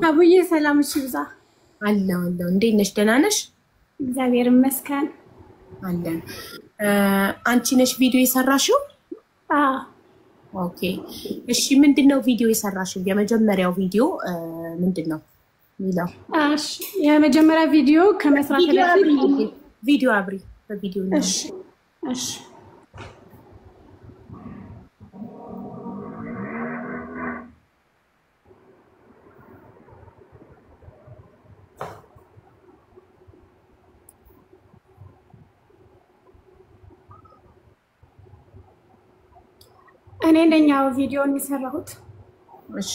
አቡዬ ሰላም እሺ ብዛ አለው እንዴት ነሽ? ደህና ነሽ? እግዚአብሔር ይመስገን አለን። አንቺ ነሽ ቪዲዮ የሰራሽው? ኦኬ እሺ። ምንድነው ቪዲዮ የሰራሽው? የመጀመሪያው ቪዲዮ ምንድነው ሚለው? እሺ የመጀመሪያ ቪዲዮ ከመስራት በፊት ቪዲዮ አብሪ በቪዲዮ ነው። እሺ እኔ እንደኛው ቪዲዮ የሚሰራሁት። እሺ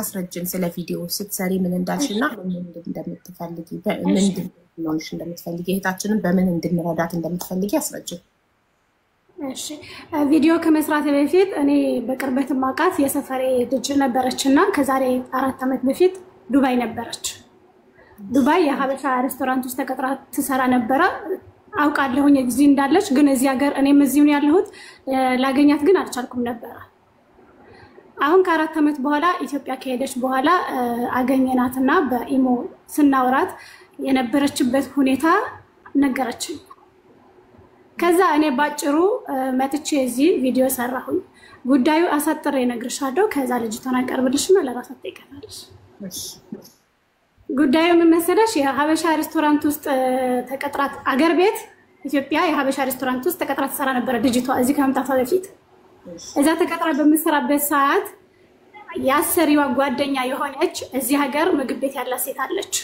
አስረጅን ስለ ቪዲዮ ስትሰሪ ምን እንዳልሽና ምን እንደምትፈልጊ ምንድነውሽ እንደምትፈልጊ እህታችንን በምን እንድንረዳት እንደምትፈልጊ አስረጅን። እሺ ቪዲዮ ከመስራት በፊት እኔ በቅርበት ማቃት የሰፈሬ ልጅ ነበረችና ከዛሬ 4 አመት በፊት ዱባይ ነበረች። ዱባይ የሀበሻ ሬስቶራንት ውስጥ ተቀጥራ ትሰራ ነበር። አውቃለሁኝ እዚህ እንዳለች ግን እዚህ ሀገር እኔም እዚሁ ነው ያለሁት ላገኛት ግን አልቻልኩም ነበር። አሁን ከ4 አመት በኋላ ኢትዮጵያ ከሄደች በኋላ አገኘናትና በኢሞ ስናወራት የነበረችበት ሁኔታ ነገረችኝ። ከዛ እኔ ባጭሩ መጥቼ እዚህ ቪዲዮ ሰራሁኝ። ጉዳዩ አሳጥሬ እነግርሻለሁ። ከዛ ልጅቷን አቀርብልሽና ለራሷ ትጠይቃለሽ። ጉዳዩ ምን መሰለሽ? የሀበሻ ሬስቶራንት ውስጥ ተቀጥራት አገር ቤት ኢትዮጵያ የሀበሻ ሬስቶራንት ውስጥ ተቀጥራ ትሰራ ነበር ልጅቷ እዚህ ከመምጣቷ በፊት። እዛ ተቀጥራ በምትሰራበት ሰዓት ያሰሪዋ ጓደኛ የሆነች እዚህ ሀገር ምግብ ቤት ያላት ሴት አለች።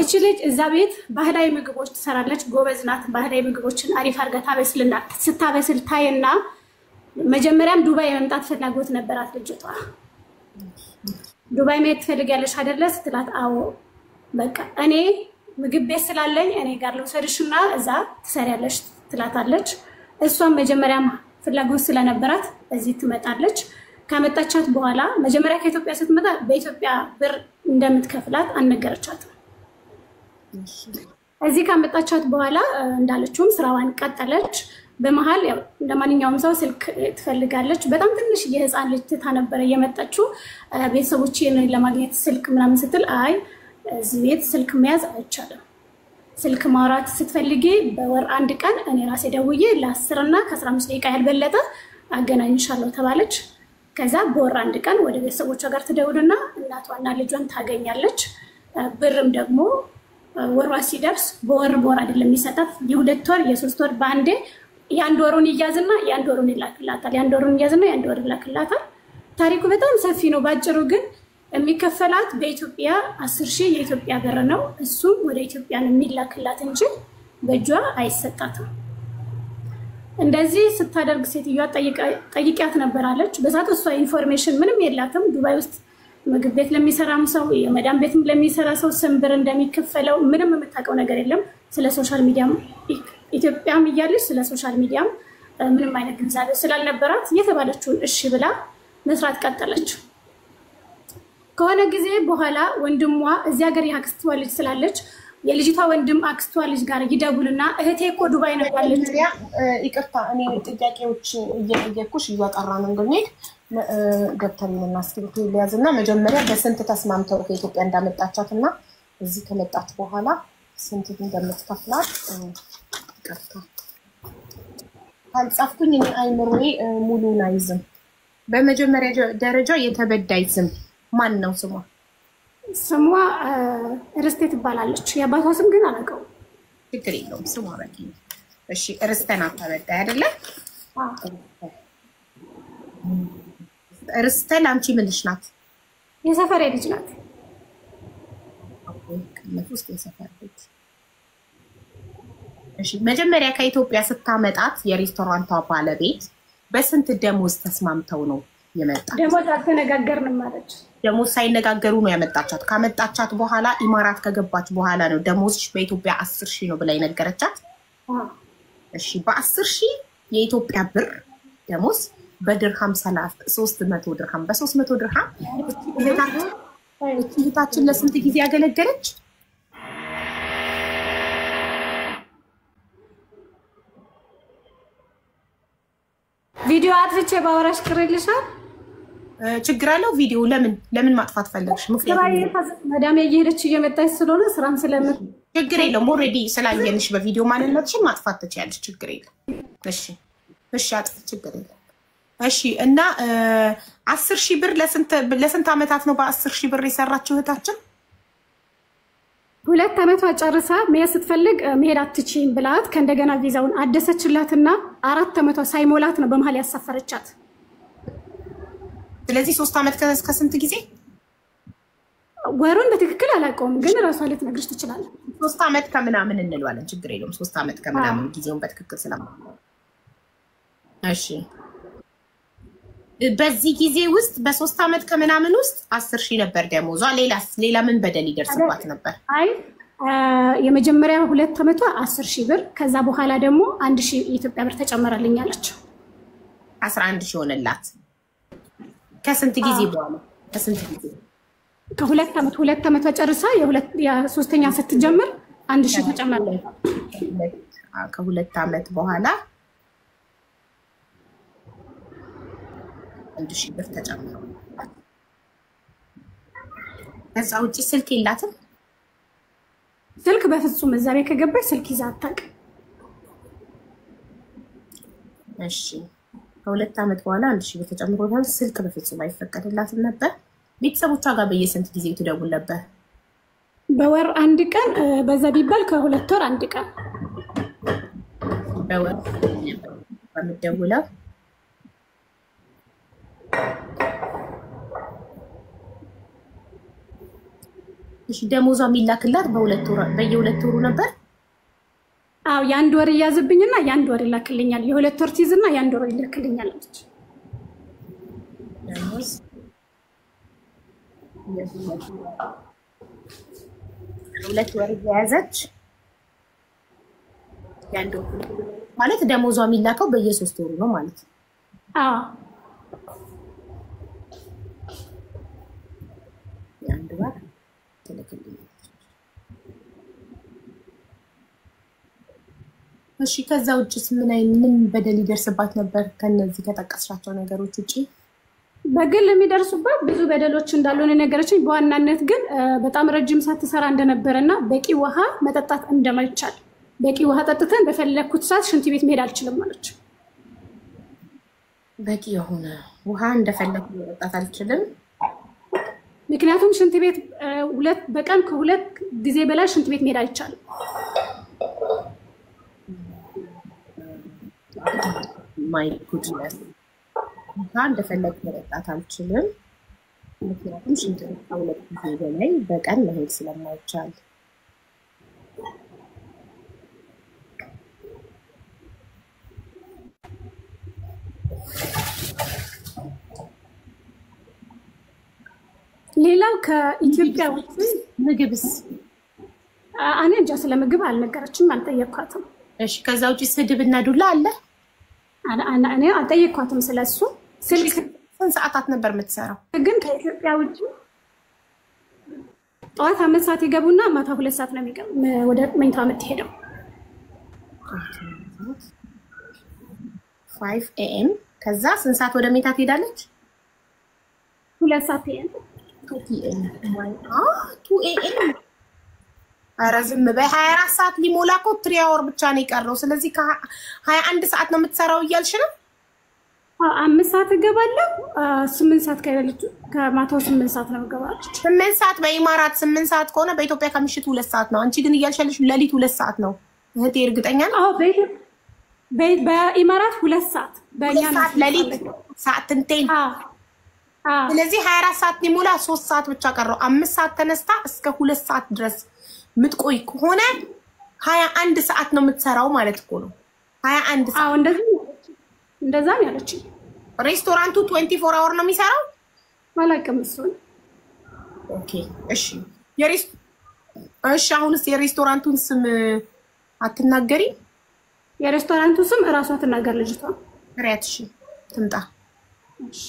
እቺ ልጅ እዛ ቤት ባህላዊ ምግቦች ትሰራለች። ጎበዝ ናት። ባህላዊ ምግቦችን አሪፍ አድርጋ ታበስልና ስታበስል ታይና መጀመሪያም ዱባይ የመምጣት ፍላጎት ነበራት ልጅቷ። ዱባይ መሄድ ትፈልጊያለሽ አይደለ ስትላት፣ አዎ በቃ እኔ ምግብ ቤት ስላለኝ እኔ ጋር ልውሰድሽና እዛ ትሰሪያለሽ ትላታለች። እሷም መጀመሪያም ፍላጎት ስለነበራት እዚህ ትመጣለች። ከመጣቻት በኋላ መጀመሪያ ከኢትዮጵያ ስትመጣ በኢትዮጵያ ብር እንደምትከፍላት አልነገረቻትም። እዚህ ከመጣቻት በኋላ እንዳለችውም ስራዋን ቀጠለች። በመሃል ያው እንደማንኛውም ሰው ስልክ ትፈልጋለች። በጣም ትንሽ የህፃን ልጅ ትታ ነበር የመጣችው። ቤተሰቦቼን ለማግኘት ስልክ ምናምን ስትል አይ እዚህ ቤት ስልክ መያዝ አይቻልም፣ ስልክ ማውራት ስትፈልጊ በወር 1 ቀን እኔ ራሴ ደውዬ ለ10 እና ከ15 ደቂቃ ያልበለጠ አገናኝሻለሁ ተባለች። ከዛ በወር 1 ቀን ወደ ቤተሰቦቿ ጋር ትደውልና እናቷና ልጇን ታገኛለች። ብርም ደግሞ ወሯ ሲደርስ በወር አይደለም የሚሰጣት የ2 ወር የ3 ወር ባንዴ የ1 ወሩን ይያዝና የ1 ወሩን ይላክላታል። የ1 ወሩን ይያዝና የ1 ወር ይላክላታል። ታሪኩ በጣም ሰፊ ነው። ባጭሩ ግን የሚከፈላት በኢትዮጵያ 10,000 የኢትዮጵያ ብር ነው። እሱም ወደ ኢትዮጵያ ነው የሚላክላት እንጂ በእጇ አይሰጣትም። እንደዚህ ስታደርግ ሴትዮዋ ጠይቂያት ነበራለች። በዛት እሷ ኢንፎርሜሽን ምንም የላትም። ዱባይ ውስጥ ምግብ ቤት ለሚሰራም ሰው የመዳም ቤትም ለሚሰራ ሰው ስንብር እንደሚከፈለው ምንም የምታውቀው ነገር የለም። ስለ ሶሻል ሚዲያም ኢትዮጵያም እያለች ስለ ሶሻል ሚዲያም ምንም አይነት ግንዛቤ ስላልነበራት የተባለችውን እሺ ብላ መስራት ቀጠለች። ከሆነ ጊዜ በኋላ ወንድሟ እዚህ ሀገር ያክስቷ ልጅ ስላለች የልጅቷ ወንድም አክስቷ ልጅ ጋር ይደውልና እህቴ እኮ ዱባይ ነው ያለች። ይቅርታ እኔ ጥያቄዎች እየጠየኩሽ እያጠራ ነው እንደሚሄድ ገብተንና እስክሪብቶ ሊያዝና መጀመሪያ በስንት ተስማምተው ከኢትዮጵያ እንዳመጣቻትና እዚህ ከመጣች በኋላ ስንት እንደምትከፍላት ይቅርታ አልጻፍኩኝ። እኔ አይምሮዬ ሙሉን አይዝም። በመጀመሪያ ደረጃ የተበዳይ ስም ማን ነው? ስሟ ርስቴ ትባላለች። የአባቷ ስም ግን አላውቀውም። ችግር የለውም ስሟ በቂ ነው። እሺ ርስቴ ናት ተበዳይ አይደለ? ርስቴ ላንቺ ምንሽ ናት? የሰፈሬ ልጅ ናት። ውስጥ የሰፈር ልጅ። እሺ መጀመሪያ ከኢትዮጵያ ስታመጣት የሬስቶራንቷ ባለቤት በስንት ደሞዝ ተስማምተው ነው የመጣች? ደሞዝ አልተነጋገርንም ማለች። ደሞዝ ሳይነጋገሩ ነው ያመጣቻት። ካመጣቻት በኋላ ኢማራት ከገባች በኋላ ነው ደሞዝሽ በኢትዮጵያ 10,000 ነው ብላ የነገረቻት። እሺ በ10,000 የኢትዮጵያ ብር ደሞዝ በድርሃም 300 ድርሃም በ300 ድርሃም እህታችን ለስንት ጊዜ ያገለገለች? ቪዲዮ አጥፍቼ ባወራሽ ቅር ይልሻል? ችግር አለው ቪዲዮ ለምን ማጥፋት ፈለግሽ? ምክንያቱም ማዳም እየሄደች እየመጣች ስለሆነ ስራም ስለምን ችግር የለውም። ኦልሬዲ ስላየንሽ በቪዲዮ ማንነትሽን ማጥፋት ትችያለሽ። ችግር የለም። እሺ አጥፍ፣ ችግር የለም። እሺ እና 10,000 ብር ለስንት ዓመታት ነው በ10,000 ብር የሰራችው እህታችን? 2 ዓመቷ ጨርሳ መሄድ ስትፈልግ መሄድ አትችይም ብላት ከእንደገና ቪዛውን አደሰችላትና 4 ዓመቷ ሳይሞላት ነው በመሀል ያሳፈረቻት። ስለዚህ 3 ዓመት ከስንት ጊዜ? ወሩን በትክክል አላውቀውም፣ ግን ራሷ ልትነግርሽ ትችላለች። 3 ዓመት ከምናምን እንለዋለን። ችግር የለውም። 3 ዓመት ከምናምን ጊዜውን በትክክል ስለማውቀው። እሺ በዚህ ጊዜ ውስጥ በ3 ዓመት ከምናምን ውስጥ 10,000 ነበር ደሞዟ። ሌላ ምን በደል ይደርስባት ነበር? አይ የመጀመሪያ 2 ዓመቷ 10,000 ብር፣ ከዛ በኋላ ደግሞ 1,000 የኢትዮጵያ ብር ተጨመረልኝ አለች። 11,000 ሆነላት። ከስንት ጊዜ በኋላ? ከስንት ጊዜ? ከ2 ዓመት 2 ዓመቷ ጨርሳ የሶስተኛ ስትጀምር 1,000 ተጨመረልኝ። ከ2 ዓመት በኋላ 1,000 ብር ተጨምሮ። ከዛ ውጪ ስልክ የላትም? ስልክ በፍጹም እዛ ቤት ከገባች ስልክ ይዛ አታውቅም። እሺ ከ2 ዓመት በኋላ 1,000 ብር ተጨምሮታል። ስልክ በፍጹም አይፈቀድላትም ነበር። ቤተሰቦቿ ጋር በየስንት ጊዜው ትደውል ነበር? በወር 1 ቀን፣ በዛ ቢባል ከ2 ወር 1 ቀን በወር በምትደውለው። እሺ ደሞዟ የሚላክላት በየ2 ወሩ ነበር? አዎ የ1 ወር እያዝብኝና የ1 ወር ይላክልኛል፣ የ2 ወር ትይዝና የ1 ወር ይላክልኛል አለች። ደሞዝ 2 ወር እየያዘች የ1 ወር ማለት ደሞዟ የሚላከው በየ3 ወሩ ነው ማለት ነው። አዎ የ1 ወር ትልክልኛለች። እሺ ከዛ ውጭስ ምን በደል ይደርስባት ነበር? ከነዚህ ከጠቀስሻቸው ነገሮች ውጪ በግል የሚደርሱባት ብዙ በደሎች እንዳልሆነ ነገረችኝ። በዋናነት ግን በጣም ረጅም ሰዓት ትሰራ እንደነበረና በቂ ውሃ መጠጣት እንደማይቻል፣ በቂ ውሃ ጠጥተን በፈለኩት ሰዓት ሽንት ቤት መሄድ አልችልም አለች። በቂ የሆነ ውሃ እንደፈለኩ መጠጣት አልችልም፣ ምክንያቱም ሽንት ቤት በቀን ከ2 ጊዜ በላይ ሽንት ቤት መሄድ አይቻልም። ማይ ጉድነስ ውሃ እንደፈለኩ መጠጣት አልችልም፣ ምክንያቱም ሽንት ቤት ከ2 ጊዜ በላይ በቀን መሄድ ስለማይቻል። ሌላው ከኢትዮጵያ ውጭ ምግብስ? እኔ እንጃ ስለ ምግብ አልነገረችም፣ አልጠየኳትም። እሺ ከዛ ውጭ ስድብና ዱላ አለ? እኔ አልጠየኳትም ስለሱ። ስልክ ስንት ሰዓታት ነበር የምትሰራው? ግን ከኢትዮጵያ ውጭ ጠዋት 5 ሰዓት ይገቡና ማታ 2 ሰዓት ነው ወደ መኝታ የምትሄደው። 5 AM ከዛ ስንት ሰዓት ወደ መኝታ ትሄዳለች? 2 ሰዓት PM 2 PM 2 AM። ኧረ ዝም በይ። 24 ሰዓት ሊሞላ እኮ 3 አወር ብቻ ነው የቀረው። ስለዚህ ከ21 ሰዓት ነው የምትሰራው እያልሽ ነው? 5 ሰዓት እገባለሁ፣ 8 ሰዓት ከማታው 8 ሰዓት ነው እገባለሁ። 8 ሰዓት በኢማራት 8 ሰዓት ከሆነ በኢትዮጵያ ከምሽቱ 2 ሰዓት ነው። አንቺ ግን እያልሽ ያለሽ ሌሊት 2 ሰዓት ነው እህቴ፣ እርግጠኛ ነኝ? አዎ በኢማራት 2 ሰዓት፣ በእኛ ሰዓት ሌሊት ሰዓት ትንቴን። ስለዚህ 24 ሰዓት ሊሞላ 3 ሰዓት ብቻ ቀረው። 5 ሰዓት ተነስታ እስከ 2 ሰዓት ድረስ ምትቆይ ከሆነ 21 ሰዓት ነው የምትሰራው ማለት እኮ ነው። 21 ሰዓት። አዎ እንደዛ ነው ያለችኝ። ሬስቶራንቱ 24 አወር ነው የሚሰራው? አላውቅም እሱን። ኦኬ እሺ። አሁንስ የሬስቶራንቱን ስም አትናገሪ? የሬስቶራንቱ ስም እራሷ ትናገር ልጅቷ። ፍሬያት እሺ ትምጣ። እሺ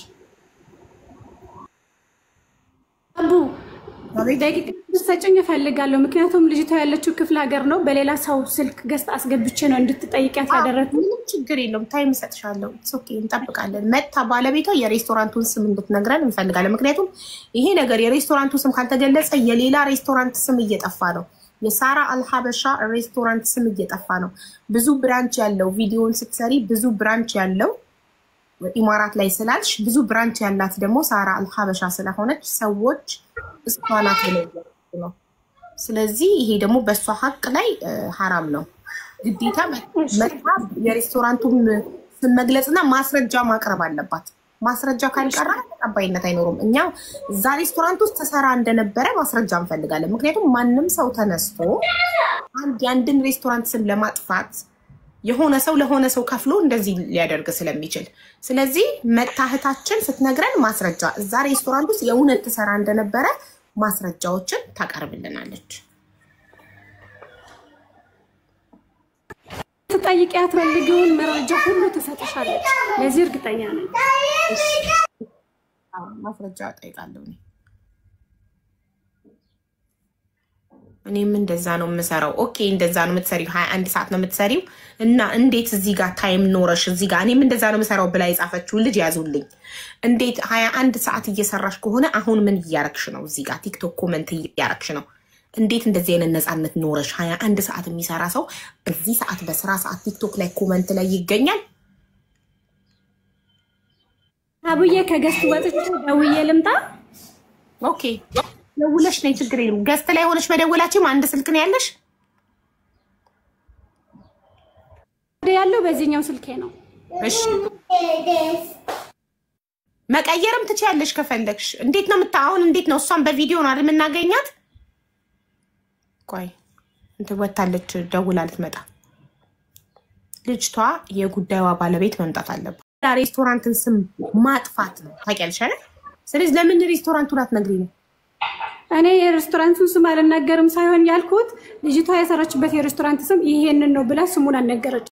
አቡ ደቂቃ ሰጭኝ እፈልጋለሁ ምክንያቱም ልጅቷ ያለችው ክፍለ ሀገር ነው በሌላ ሰው ስልክ ገስት አስገብቼ ነው እንድትጠይቂያት ያደረኩት ምንም ችግር የለውም ታይም ሰጥሻለሁ ኦኬ እንጠብቃለን መታ ባለቤቷ የሬስቶራንቱን ስም እንድትነግረን እንፈልጋለን ምክንያቱም ይሄ ነገር የሬስቶራንቱ ስም ካልተገለጸ የሌላ ሬስቶራንት ስም እየጠፋ ነው የሳራ አልሐበሻ ሬስቶራንት ስም እየጠፋ ነው ብዙ ብራንች ያለው ቪዲዮን ስትሰሪ ብዙ ብራንች ያለው ኢማራት ላይ ስላልሽ ብዙ ብራንች ያላት ደግሞ ሳራ አልሐበሻ ስለሆነች ሰዎች እስቷናት ነው ስለዚህ ይሄ ደግሞ በሷ ሐቅ ላይ حرام ነው ግዴታ መጣብ የሬስቶራንቱን ስም መግለጽና ማስረጃ ማቅረብ አለባት ማስረጃ ካልቀረ ተቀባይነት አይኖርም እኛ እዛ ሬስቶራንት ውስጥ ተሰራ እንደነበረ ማስረጃ እንፈልጋለን ምክንያቱም ማንንም ሰው ተነስቶ አንድን ሬስቶራንት ስም ለማጥፋት የሆነ ሰው ለሆነ ሰው ከፍሎ እንደዚህ ሊያደርግ ስለሚችል ስለዚህ መታህታችን ስትነግረን ማስረጃ እዛ ሬስቶራንት ውስጥ የእውነት ተሰራ እንደነበረ ማስረጃዎችን ታቀርብልናለች ተጠይቂያት ፈልጊውን መረጃ ሁሉ ተሰጥሻለች ለዚህ እርግጠኛ ነኝ ማስረጃ ጠይቃለሁ እኔም እንደዛ ነው የምሰራው ኦኬ እንደዛ ነው የምትሰሪው 21 ሰዓት ነው የምትሰሪው እና እንዴት እዚህ ጋር ታይም ኖረሽ እዚህ ጋር እኔም እንደዛ ነው የምሰራው ብላ የጻፈችው ልጅ ያዙልኝ እንዴት 21 ሰዓት እየሰራሽ ከሆነ አሁን ምን እያረክሽ ነው እዚህ ጋር ቲክቶክ ኮሜንት እያረክሽ ነው እንዴት እንደዚህ አይነት ነፃነት ኖረሽ 21 ሰዓት የሚሰራ ሰው በዚህ ሰዓት በስራ ሰዓት ቲክቶክ ላይ ኮሜንት ላይ ይገኛል አቡዬ ከገስት ወጥቼ ደውዬ ልምጣ ኦኬ ደውለሽ ነይ ችግር የለም ገስት ላይ ሆነሽ መደወላችሁ አንድ ስልክ ነው ያለሽ ያለው በዚህኛው ስልኬ ነው እሺ መቀየርም ትችያለሽ ከፈለግሽ እንዴት ነው የምታውን እንዴት ነው እሷን በቪዲዮ ነው አይደል የምናገኛት ቆይ እንት ወጣለች ደውላ ልትመጣ ልጅቷ የጉዳዩዋ ባለቤት መምጣት አለባት ሬስቶራንትን ስም ማጥፋት ነው ታውቂያለሽ አይደል ስለዚህ ለምን ሬስቶራንቱን አትነግሪኝ እኔ የሬስቶራንቱን ስም አልናገርም ሳይሆን ያልኩት ልጅቷ የሰራችበት የሬስቶራንት ስም ይሄንን ነው ብላ ስሙን አልነገረች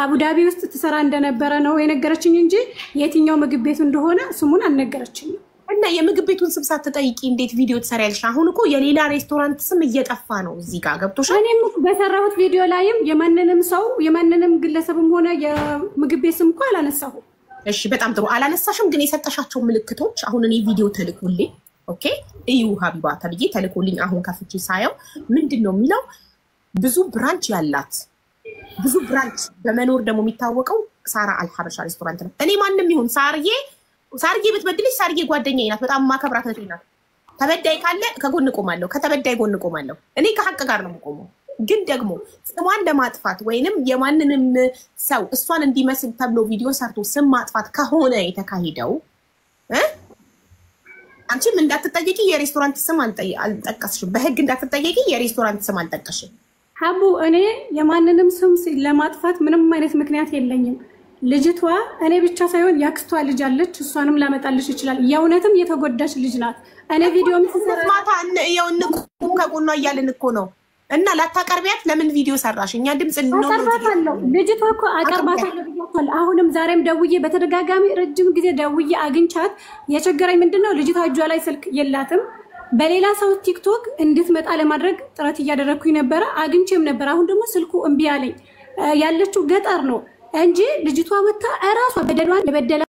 አቡዳቢ ውስጥ ተሰራ እንደነበረ ነው የነገረችኝ እንጂ የትኛው ምግብ ቤት እንደሆነ ስሙን አልነገረችኝ እና የምግብ ቤቱን ስም ሳትጠይቂ እንዴት ቪዲዮ ትሰሪያለሽ አሁን እኮ የሌላ ሬስቶራንት ስም እየጠፋ ነው እዚህ ጋር ገብቶሻል እኔም በሰራሁት ቪዲዮ ላይም የማንንም ሰው የማንንም ግለሰብም ሆነ የምግብ ቤት ስም እኮ አላነሳሁም እሺ በጣም ጥሩ አላነሳሽም ግን የሰጠሻቸው ምልክቶች አሁን እኔ ቪዲዮ ተልኮልኝ ኦኬ እዩ ሀቢባ ተብዬ ተልኮልኝ አሁን ከፍቼ ሳየው ምንድነው የሚለው ብዙ ብራንች ያላት ብዙ ብራንች በመኖር ደግሞ የሚታወቀው ሳራ አልሐበሻ ሬስቶራንት ነው እኔ ማንንም ይሁን ሳርዬ ብትበድልሽ ሳርዬ ጓደኛዬ ናት በጣም ማከብራት እህቴ ናት ተበዳይ ካለ ከጎን ቆማለሁ ከተበዳይ ጎን ቆማለሁ እኔ ከሐቅ ጋር ነው የምቆመው ግን ደግሞ ስሟን ለማጥፋት ወይንም የማንንም ሰው እሷን እንዲመስል ተብሎ ቪዲዮ ሰርቶ ስም ማጥፋት ከሆነ የተካሄደው አንቺም እንዳትጠየቂ የሬስቶራንት ስም አልጠቀስሽም በህግ እንዳትጠየቂ የሬስቶራንት ስም አልጠቀስሽም ሀቡ እኔ የማንንም ስም ለማጥፋት ምንም አይነት ምክንያት የለኝም ልጅቷ እኔ ብቻ ሳይሆን ያክስቷ ልጅ አለች እሷንም ላመጣልሽ ይችላል የእውነትም የተጎዳች ልጅ ናት እኔ ቪዲዮም ማታ የውንቁ ከጎኗ እያልን እኮ ነው እና ላታቀርቢያት ለምን ቪዲዮ ሰራሽ እኛ ድምጽ አቀርባታለሁ ልጅቷ እኮ አቀርባታለሁ ብያታለሁ አሁንም ዛሬም ደውዬ በተደጋጋሚ ረጅም ጊዜ ደውዬ አግኝቻት የቸገረኝ ምንድነው ልጅቷ እጇ ላይ ስልክ የላትም በሌላ ሰው ቲክቶክ እንድትመጣ ለማድረግ ጥረት እያደረኩኝ ነበር አግኝቼም ነበር አሁን ደግሞ ስልኩ እምቢ አለኝ ያለችው ገጠር ነው እንጂ ልጅቷ ወጣ እራሷ በደሏን ለበደላ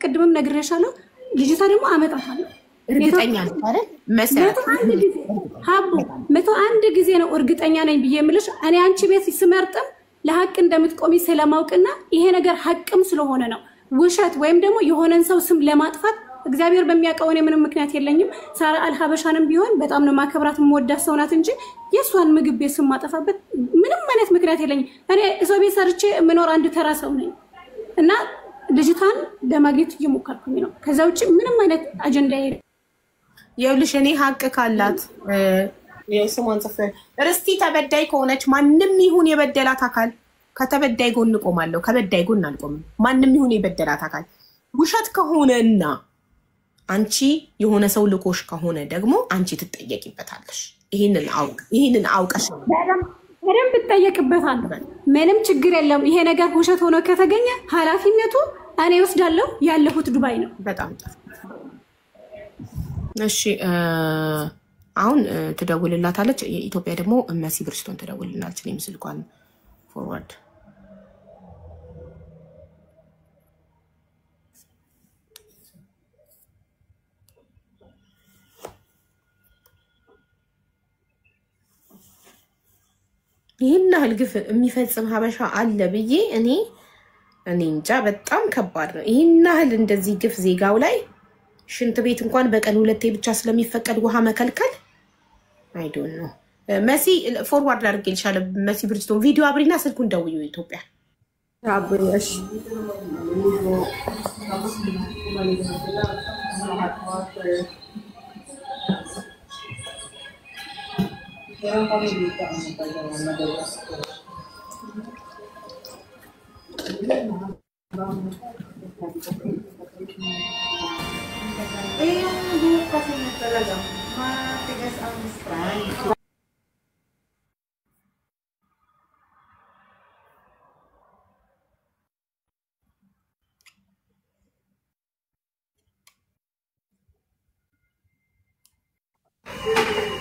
ቅድምም ነግሬሻለሁ ልጅቷ ደግሞ አመጣታለሁ እርግጠኛ ነኝ አይደል መሰረት ሀቡ 101 ጊዜ ነው እርግጠኛ ነኝ ብዬ የምልሽ እኔ አንቺ ቤት ስመርጥም ለሐቅ እንደምትቆሚ ስለማውቅና ይሄ ነገር ሐቅም ስለሆነ ነው ውሸት ወይም ደግሞ የሆነን ሰው ስም ለማጥፋት እግዚአብሔር በሚያውቀው እኔ ምንም ምክንያት የለኝም ሳራ አልሐበሻንም ቢሆን በጣም ነው ማከብራት የምወዳት ሰው ናት እንጂ የሷን ምግብ ቤት ስም ማጠፋበት ምንም አይነት ምክንያት የለኝም እኔ እሰው ቤት ሰርቼ ምኖር አንድ ተራ ሰው ነኝ እና ልጅቷን ለማግኘት እየሞከርኩኝ ነው ከዛ ውጪ ምንም አይነት አጀንዳ የለም ይኸውልሽ እኔ ሐቅ ካላት የስሟን ጽፈ ርስቲ ተበዳይ ከሆነች ማንም ይሁን የበደላት አካል ከተበዳይ ጎን ቆማለሁ ከበዳይ ጎን አልቆምም ማንም ይሁን የበደላት አካል ውሸት ከሆነና አንቺ የሆነ ሰው ልኮሽ ከሆነ ደግሞ አንቺ ትጠየቂበታለሽ ይሄንን አውቀሽ በደንብ ትጠየቅበታለሁ ምንም ችግር የለም ይሄ ነገር ውሸት ሆኖ ከተገኘ ኃላፊነቱ እኔ ወስዳለሁ ያለሁት ዱባይ ነው። በጣም ጥሩ እሺ አሁን ትደውልላታለች የኢትዮጵያ ደግሞ መሲ ብሪስቶን ትደውልልናለች እኔ ምስልኳን ፎርዋርድ ይሄን ያህል ግፍ የሚፈጽም ሀበሻ አለ ብዬ እኔ እንጃ በጣም ከባድ ነው ይሄን ያህል እንደዚህ ግፍ ዜጋው ላይ ሽንት ቤት እንኳን በቀን 2 ብቻ ስለሚፈቀድ ውሃ መከልከል አይ ዶንት ኖ መሲ ፎርዋርድ አድርጌልሻለሁ መሲ ብሪስቶን ቪዲዮ አብሪና ስልኩን ደውዩ ኢትዮጵያ አብሪሽ yung buhok kasi na talaga, matigas ang strand.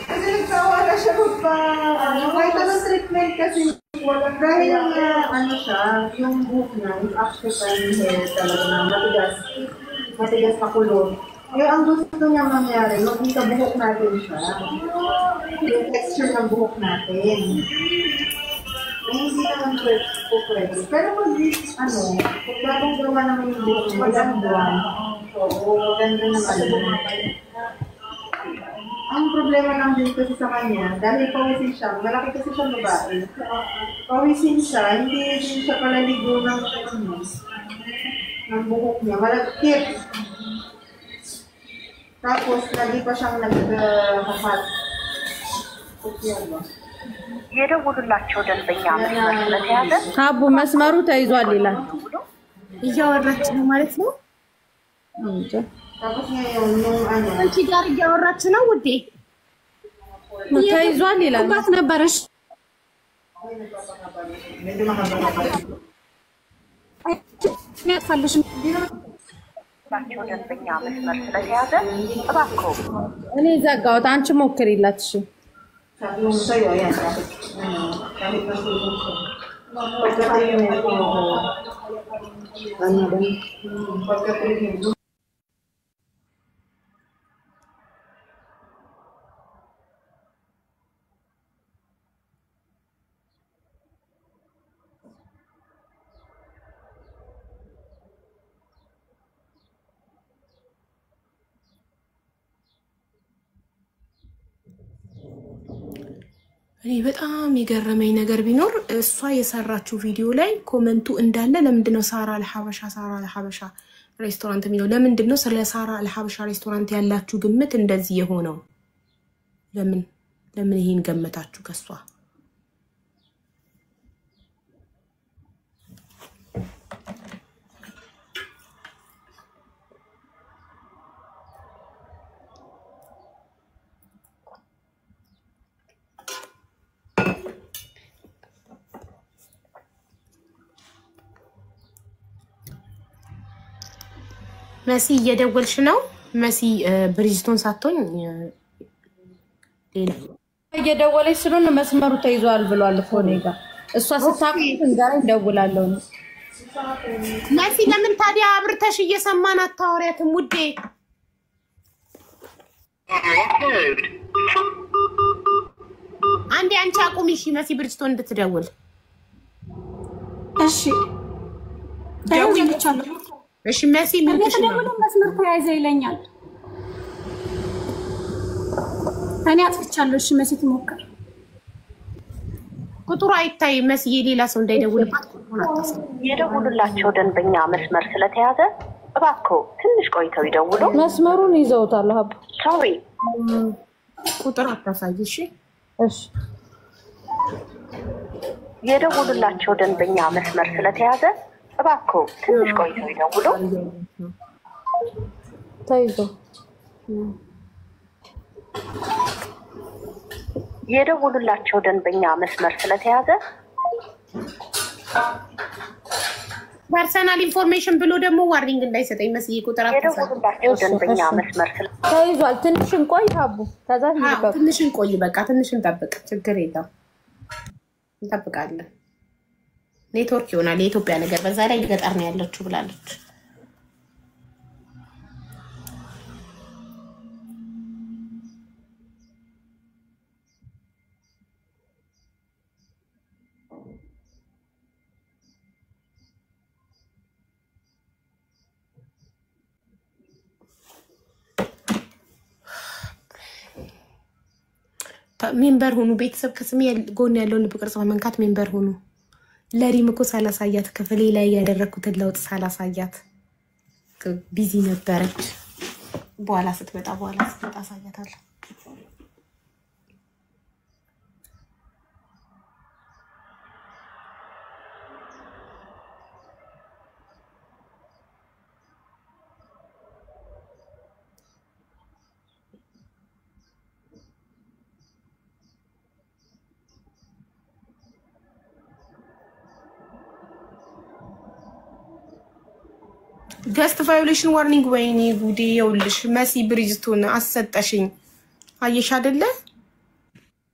Kasi nagsawa na siya may tanong treatment kasi dahil ano siya, yung buhok niya, yung actual hair talaga na matigas na kulot. Eh, ang gusto niya mangyari, maging sa buhok natin siya. Yung texture ng buhok natin. Eh, hindi naman pwede. Pero kung bagong gawa naman yung buhok niya, ilang buwan. Oo, maganda naman. Ang problema lang din kasi sa kanya, dahil pawisin siya, malaki kasi siya babae. Pawisin siya, hindi din siya palaligo ng buhok niya. Malagkit. Tapos, lagi pa siyang nag-hahat. የደውሉላቸው ደንበኛ መስመር ስለተያዘ አቡ መስመሩ ተይዟል ይላል እያወራች ነው ማለት ነው እንጂ Tapos ngayon, nung አንቺ ጋር እያወራች ነው ውዴ ተይዟል ይላል ባት ነበርሽ medyo mahaba. ያጥፋልሽ ላቸው ደንበኛ መስመር ስለተያዘ እባክዎ እኔ ዘጋሁት አንቺ ሞክሪላት እሺ Yung sa'yo, ayan, kahit nasulong siya. Pagka-treatment mo, pagka-treatment mo, እኔ በጣም የገረመኝ ነገር ቢኖር እሷ የሰራችው ቪዲዮ ላይ ኮሜንቱ እንዳለ ለምንድነው ሳራ አልሐበሻ ሬስቶራንት የሚለው ለምንድነው ስለ ሳራ አልሐበሻ ሬስቶራንት ያላችሁ ግምት እንደዚህ የሆነው ለምን ይሄን ገመታችሁ ከሷ መሲ እየደወልሽ ነው መሲ ብሪጅስቶን ሳትሆን ሌላ እየደወለች ስለሆነ መስመሩ ተይዟል ብሏል እኮ እኔ ጋር እሷ ስታውቅ እንጋራ ይደውላለሁ መሲ ለምን ታዲያ አብርተሽ እየሰማን አታወሪያትም ውዴ አንዴ አንቺ አቁሚ እሺ መሲ ብሪጅስቶን እንድትደውል እሺ ደውልልሻለሁ እሺ መሲ ምን ተደውሎ መስመር ተያይዘ ይለኛል እኔ አጥፍቻለሁ እሺ መሲ ትሞክር ቁጥሩ አይታይ መሲ የሌላ ሰው እንዳይደውልባት ቁጥሩን አታስብ የደውሉላቸው ደንበኛ መስመር ስለተያዘ እባክዎ ትንሽ ቆይተው ይደውሉ መስመሩን ይዘውታል ሀብ ሶሪ ቁጥር አታሳይ እሺ እሺ የደውሉላቸው ደንበኛ መስመር ስለተያዘ እባክዎ ትንሽ ቆይተው ይደውሉ ተይዞ የደውሉላቸው ደንበኛ መስመር ስለተያዘ ፐርሰናል ኢንፎርሜሽን ብሎ ደግሞ ዋርኒንግ እንዳይሰጠኝ መስዬ ቁጥር የደወሉላቸው ደንበኛ መስመር ተይዟል። ትንሽ እንቆይ ሀቡ፣ ከዛ ትንሽ እንቆይ፣ በቃ ትንሽ እንጠብቅ፣ ችግር የለም እንጠብቃለን። ኔትወርክ ይሆናል የኢትዮጵያ ነገር፣ በዛ ላይ ገጠር ነው ያለችው ብላለች። ሜምበር ሁኑ ቤተሰብ። ከስሜ ጎን ያለውን ልብ ቅርጽ በመንካት ሜምበር ሁኑ። ለሪም እኮ ሳላሳያት ክፍሌ ላይ ያደረኩትን ለውጥ ሳላሳያት ቢዚ ነበረች። በኋላ ስትመጣ አሳያታለሁ። ገስት ቫዮሌሽን ዋርኒንግ። ወይኔ ጉዴ! ይኸውልሽ መሲ ብሪጅስቶን አሰጠሽኝ። አየሽ አይደለ?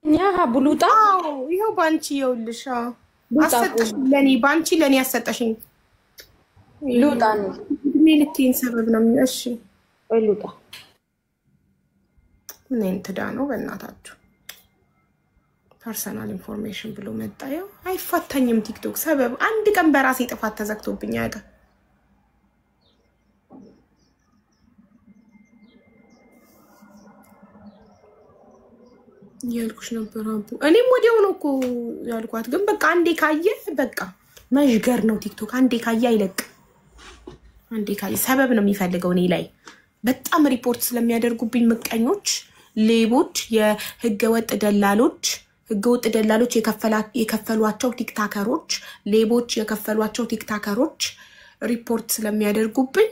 ያ ቡሉጣ ይኸው ባንቺ ይኸውልሽ አሰጠሽኝ። ባንቺ ለኔ አሰጠሽኝ። ሉጣ ነው ሜልቴን ሰበብ ነው። እሺ ወይ ሉጣ ምን እንትዳ ነው በእናታችሁ። ፐርሰናል ኢንፎርሜሽን ብሎ መጣ። ይኸው አይፋታኝም ቲክቶክ ሰበብ። አንድ ቀን በራሴ ጥፋት ተዘግቶብኝ ያጋ ያልኩሽ ነበር አቡ። እኔም ወዲያው ነው እኮ ያልኳት፣ ግን በቃ አንዴ ካየ በቃ መዥገር ነው ቲክቶክ። አንዴ ካየ አይለቅ። አንዴ ካየ ሰበብ ነው የሚፈልገው እኔ ላይ። በጣም ሪፖርት ስለሚያደርጉብኝ ምቀኞች፣ ሌቦች፣ የህገወጥ ደላሎች የከፈሏቸው ቲክታከሮች፣ ሌቦች የከፈሏቸው ቲክታከሮች ሪፖርት ስለሚያደርጉብኝ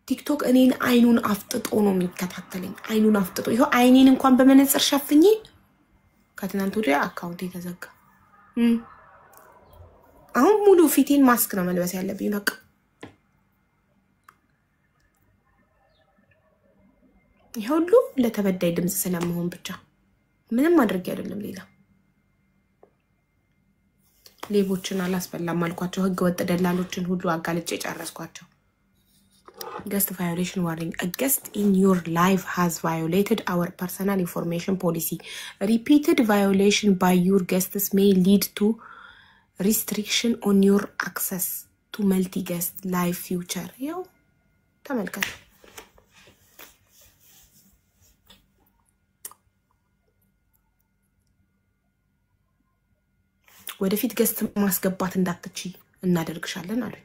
ቲክቶክ እኔን አይኑን አፍጥጦ ነው የሚከታተለኝ። አይኑን አፍጥጦ ይሄው አይኔን እንኳን በመነጽር ሸፍኜ ከትናንት ወዲያ አካውንት የተዘጋ። አሁን ሙሉ ፊቴን ማስክ ነው መልበስ ያለብኝ። በቃ ይሄ ሁሉ ለተበዳይ ድምጽ ስለመሆን ብቻ፣ ምንም ማድረግ አይደለም ሌላ። ሌቦችን አላስበላም አልኳቸው። ህገወጥ ደላሎችን ሁሉ አጋልጬ ጨረስኳቸው። Guest violation warning. A guest in your life has violated our personal information policy. Repeated violation by your guests may lead to restriction on your access to multi-guest live future. Yo, ተመልከቱ። ወደፊት ገስት ማስገባት እንዳትችይ እናደርግሻለን አለ።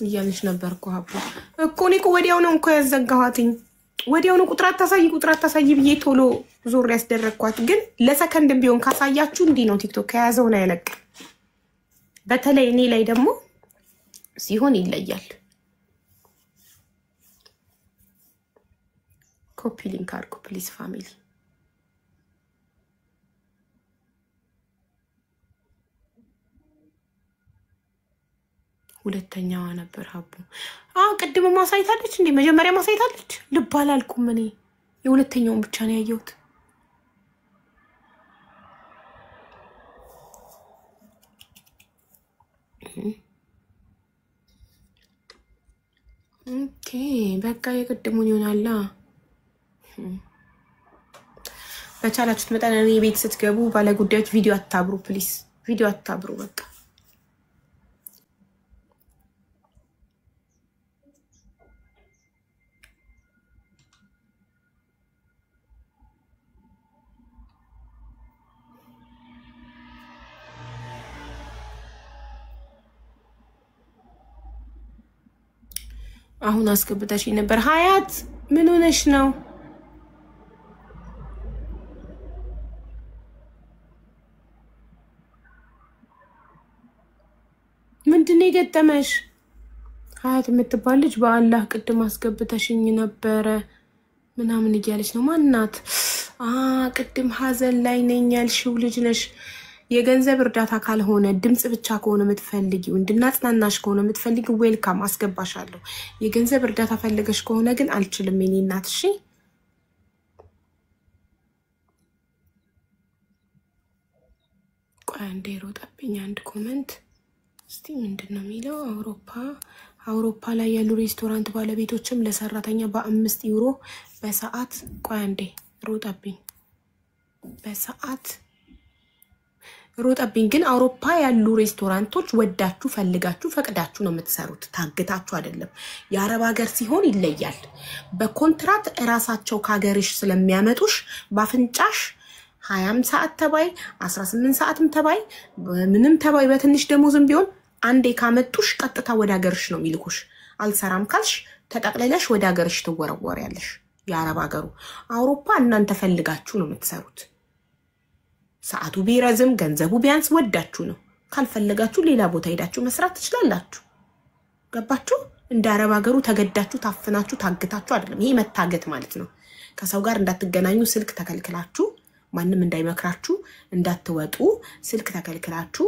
እያልሽ ነበር እኮ ሀቡ እኮ እኔ እኮ ወዲያው ነው እኮ ያዘጋኋትኝ። ወዲያው ነው ቁጥር አታሳይ ብዬ ቶሎ ዞር ያስደረግኳት። ግን ለሰከንድም ቢሆን ካሳያችሁ እንዲህ ነው ቲክቶክ ከያዘውን አይለቅ። በተለይ እኔ ላይ ደግሞ ሲሆን ይለያል። ኮፒ ሊንክ አድርጉ ፕሊዝ ፋሚሊ። ሁለተኛዋ ነበር ሀቡ። ቅድም ማሳይታለች እንዴ? መጀመሪያ ማሳይታለች። ልብ አላልኩም እኔ የሁለተኛውን ብቻ ነው ያየሁት። ኦኬ በቃ የቅድሙን ይሆናላ። በቻላችሁት መጠን እኔ ቤት ስትገቡ ባለጉዳዮች ቪዲዮ አታብሩ ፕሊዝ፣ ቪዲዮ አታብሩ በቃ። አሁን አስገብተሽ ነበር ሀያት። ምን ሆነሽ ነው? ምንድን ምንድነው የገጠመሽ? ሀያት የምትባል ልጅ በአላህ ቅድም አስገብተሽኝ ነበረ ምናምን እያለች ነው። ማናት? ቅድም ሀዘን ላይ ነኝ ያልሽው ልጅ ነሽ። የገንዘብ እርዳታ ካልሆነ ድምጽ ብቻ ከሆነ የምትፈልጊው እንድናጽናናሽ ከሆነ የምትፈልጊው ዌልካም አስገባሻለሁ። የገንዘብ እርዳታ ፈልገሽ ከሆነ ግን አልችልም የኔ እናት። እሺ ቆይ አንዴ ሮጠብኝ አንድ ኮመንት እስቲ ምንድነው የሚለው? አውሮፓ ላይ ያሉ ሬስቶራንት ባለቤቶችም ለሰራተኛ በ5 ዩሮ በሰዓት ቆይ አንዴ ሮጠብኝ በሰዓት ሮጠብኝ። ግን አውሮፓ ያሉ ሬስቶራንቶች ወዳችሁ ፈልጋችሁ ፈቅዳችሁ ነው የምትሰሩት፣ ታግታችሁ አይደለም። የአረብ ሀገር ሲሆን ይለያል። በኮንትራት እራሳቸው ካገርሽ ስለሚያመጡሽ ባፍንጫሽ 20 ሰዓት ተባይ 18 ሰዓትም ተባይ ምንም ተባይ በትንሽ ደሞዝም ቢሆን አንዴ ካመጡሽ ቀጥታ ወደ ሀገርሽ ነው የሚልኩሽ። አልሰራም ካልሽ ተጠቅለለሽ ወደ ሀገርሽ ትወረወሪያለሽ። የአረብ ሀገሩ አውሮፓ እናንተ ፈልጋችሁ ነው የምትሰሩት። ሰዓቱ ቢረዝም ገንዘቡ ቢያንስ ወዳችሁ ነው። ካልፈለጋችሁ ሌላ ቦታ ሄዳችሁ መስራት ትችላላችሁ። ገባችሁ? እንደ አረብ ሀገሩ ተገዳችሁ ታፍናችሁ ታግታችሁ አይደለም። ይሄ መታገት ማለት ነው። ከሰው ጋር እንዳትገናኙ ስልክ ተከልክላችሁ፣ ማንም እንዳይመክራችሁ እንዳትወጡ ስልክ ተከልክላችሁ።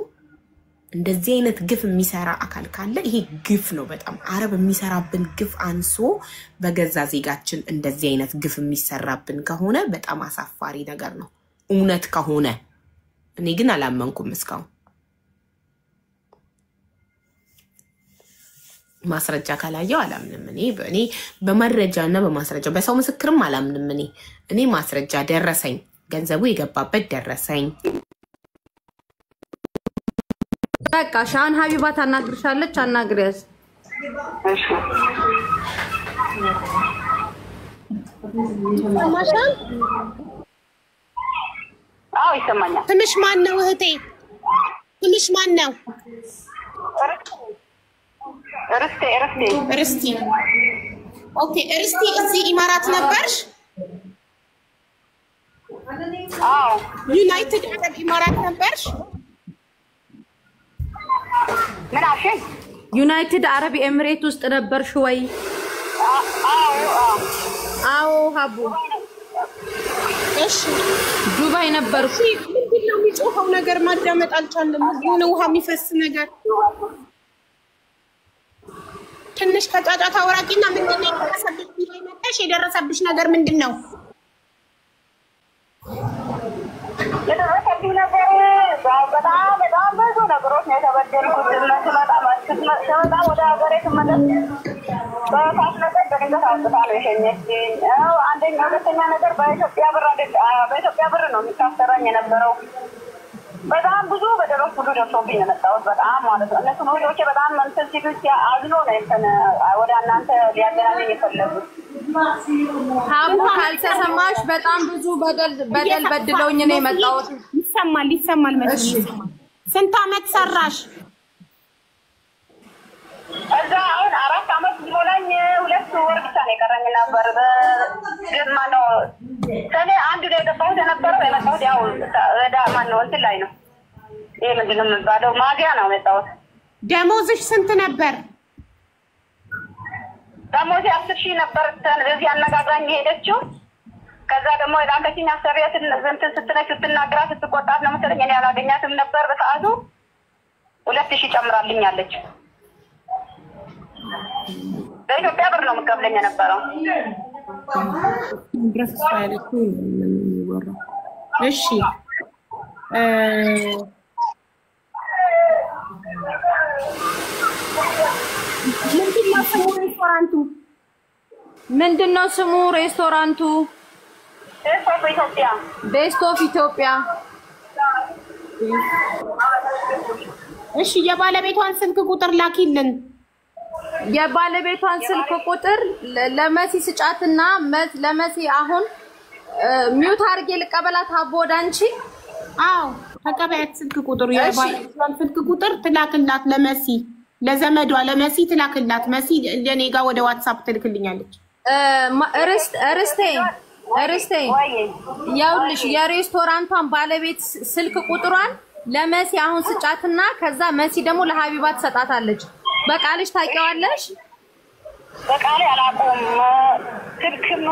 እንደዚህ አይነት ግፍ የሚሰራ አካል ካለ ይሄ ግፍ ነው። በጣም አረብ የሚሰራብን ግፍ አንሶ በገዛ ዜጋችን እንደዚህ አይነት ግፍ የሚሰራብን ከሆነ በጣም አሳፋሪ ነገር ነው። እውነት ከሆነ እኔ ግን አላመንኩም እስካሁን። ማስረጃ ካላየው አላምንም። እኔ በመረጃና በማስረጃ በሰው ምስክርም አላምንም። እኔ ማስረጃ ደረሰኝ፣ ገንዘቡ የገባበት ደረሰኝ። በቃ ሻን ሀቢባ ታናግርሻለች፣ አናግሪያስ። እሺ ማሻን አዎ ይሰማኛል። ትንሽ ማን ነው እህቴ? ትንሽ ማን ነው? እርስቲ ኦኬ። እርስቲ እዚህ ኢማራት ነበርሽ? አዎ ዩናይትድ አረብ ኢማራት ነበርሽ? ምን አልሽኝ? ዩናይትድ አረብ ኤሚሬት ውስጥ ነበርሽ ወይ? አዎ ሀቡ። እሺ ዱባይ ነበርኩ። ምንድነው የሚጮኸው ነገር? ማዳመጥ አልቻለም። የሆነ ውሃ የሚፈስ ነገር ትንሽ ከጫጫታ ወራቂና ምንድነው የደረሰብሽ? ቢላይ መጣሽ የደረሰብሽ ነገር ምንድነው? የደረሰብኝ ነገር በጣም ብዙ ነገሮች ነው የተበደልኩት። ስመጣ ወደ ሀገሬ ስመለስ በፋስ ነገር በድንገት አውጥታ ነው የሸኘችኝ። አንደኛ ሁለተኛ ነገር በኢትዮጵያ ብር ነው የሚታሰረኝ የነበረው። በጣም ብዙ በደረስ ሁሉ ደርሶብኝ ነው የመጣሁት። በጣም ማለት ነው። እነሱ ልጆቼ በጣም እንትን ሲሉ አዝሎ ነው እንትን ወደ እናንተ ሊያገናኘኝ የፈለጉት። ሀቡ ካልተሰማሽ በጣም ብዙ በደል በድለውኝ ነው የመጣሁት። ይሰማል መሰለኝ። ስንት አመት ሰራሽ? እዛ አሁን 4 አመት ሊሞላኝ 2 ወር ብቻ ነው የቀረኝ ነበር። በግማ ነው ሰኔ 1 ላይ የገባሁት የመጣሁት ያው ማነው እንትን ላይ ነው። ይሄ ምንድነው የሚባለው? ማዚያ ነው የመጣሁት። ደሞዝሽ ስንት ነበር? ደሞዝ 10,000 ነበር። እዚህ አነጋግራኝ ሄደችው። ከዛ ደግሞ የላከችኝ አሰሪያትን እንትን ስትነች ስትናገራት ስትቆጣት ነው መሰለኝ። እኔ አላገኛትም ነበር በሰዓቱ 2,000 ጨምራልኛለች። በኢትዮጵያ ብር ነው የምትከፍለኝ የነበረው። ድረስ ሳይለቱ ምን ይወራው? እሺ ምንድነው ስሙ ሬስቶራንቱ? ቤስት ኦፍ ኢትዮጵያ። እሺ የባለቤቷን ስልክ ቁጥር ላኪልን። የባለቤቷን ስልክ ቁጥር ለመሲ ስጫትና ለመሲ አሁን ሚውት አድርጌ ልቀበላት። ሀቦ ወዳንቺ አዎ ተቀበያት። ስልክ ቁጥሩ የባለቤቷን ስልክ ቁጥር ትላክላት ለመሲ፣ ለዘመዷ ለመሲ ትላክላት። መሲ ለኔ ጋር ወደ ዋትስአፕ ትልክልኛለች። እርስቴ ያውልሽ የሬስቶራንቷን ባለቤት ስልክ ቁጥሯን ለመሲ አሁን ስጫትና ከዛ መሲ ደግሞ ለሀቢባ ትሰጣታለች። በቃልሽ ታውቂዋለሽ? በቃሌ አላውቀውም። ስልክም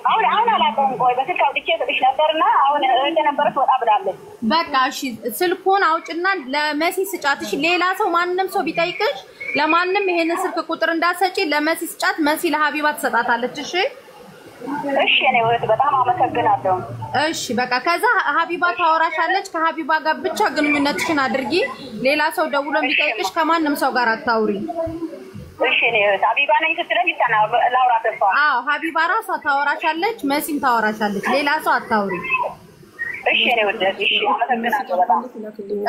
አሁን አላውቀውም። ቆይ በስልክ አውጥቼ ሰጥሽ ነበርና አሁን እንደነበረች ወጣ ብላለች። በቃ እሺ ስልኩን አውጭና ለመሲ ስጫትሽ። ሌላ ሰው ማንንም ሰው ቢጠይቅሽ ለማንም ይሄንን ስልክ ቁጥር እንዳትሰጪ፣ ለመሲ ስጫት። መሲ ለሀቢባ ትሰጣታለች። እሺ እሺ እኔ ወጥ በጣም አመሰግናለሁ። እሺ በቃ ከዛ ሀቢባ ታወራሻለች። ከሀቢባ ጋር ብቻ ግንኙነትሽን አድርጊ። ሌላ ሰው ደውሎ ቢጠይቅሽ ከማንም ሰው ጋር አታውሪ። እሺ እኔ ሀቢባ ነኝ ስትለኝ ይታና ላውራ ተፋ። አዎ ሀቢባ ራሷ ታወራሻለች፣ መሲም ታወራሻለች። ሌላ ሰው አታውሪ። እሺ እኔ ወጥ እሺ አመሰግናለሁ በጣም።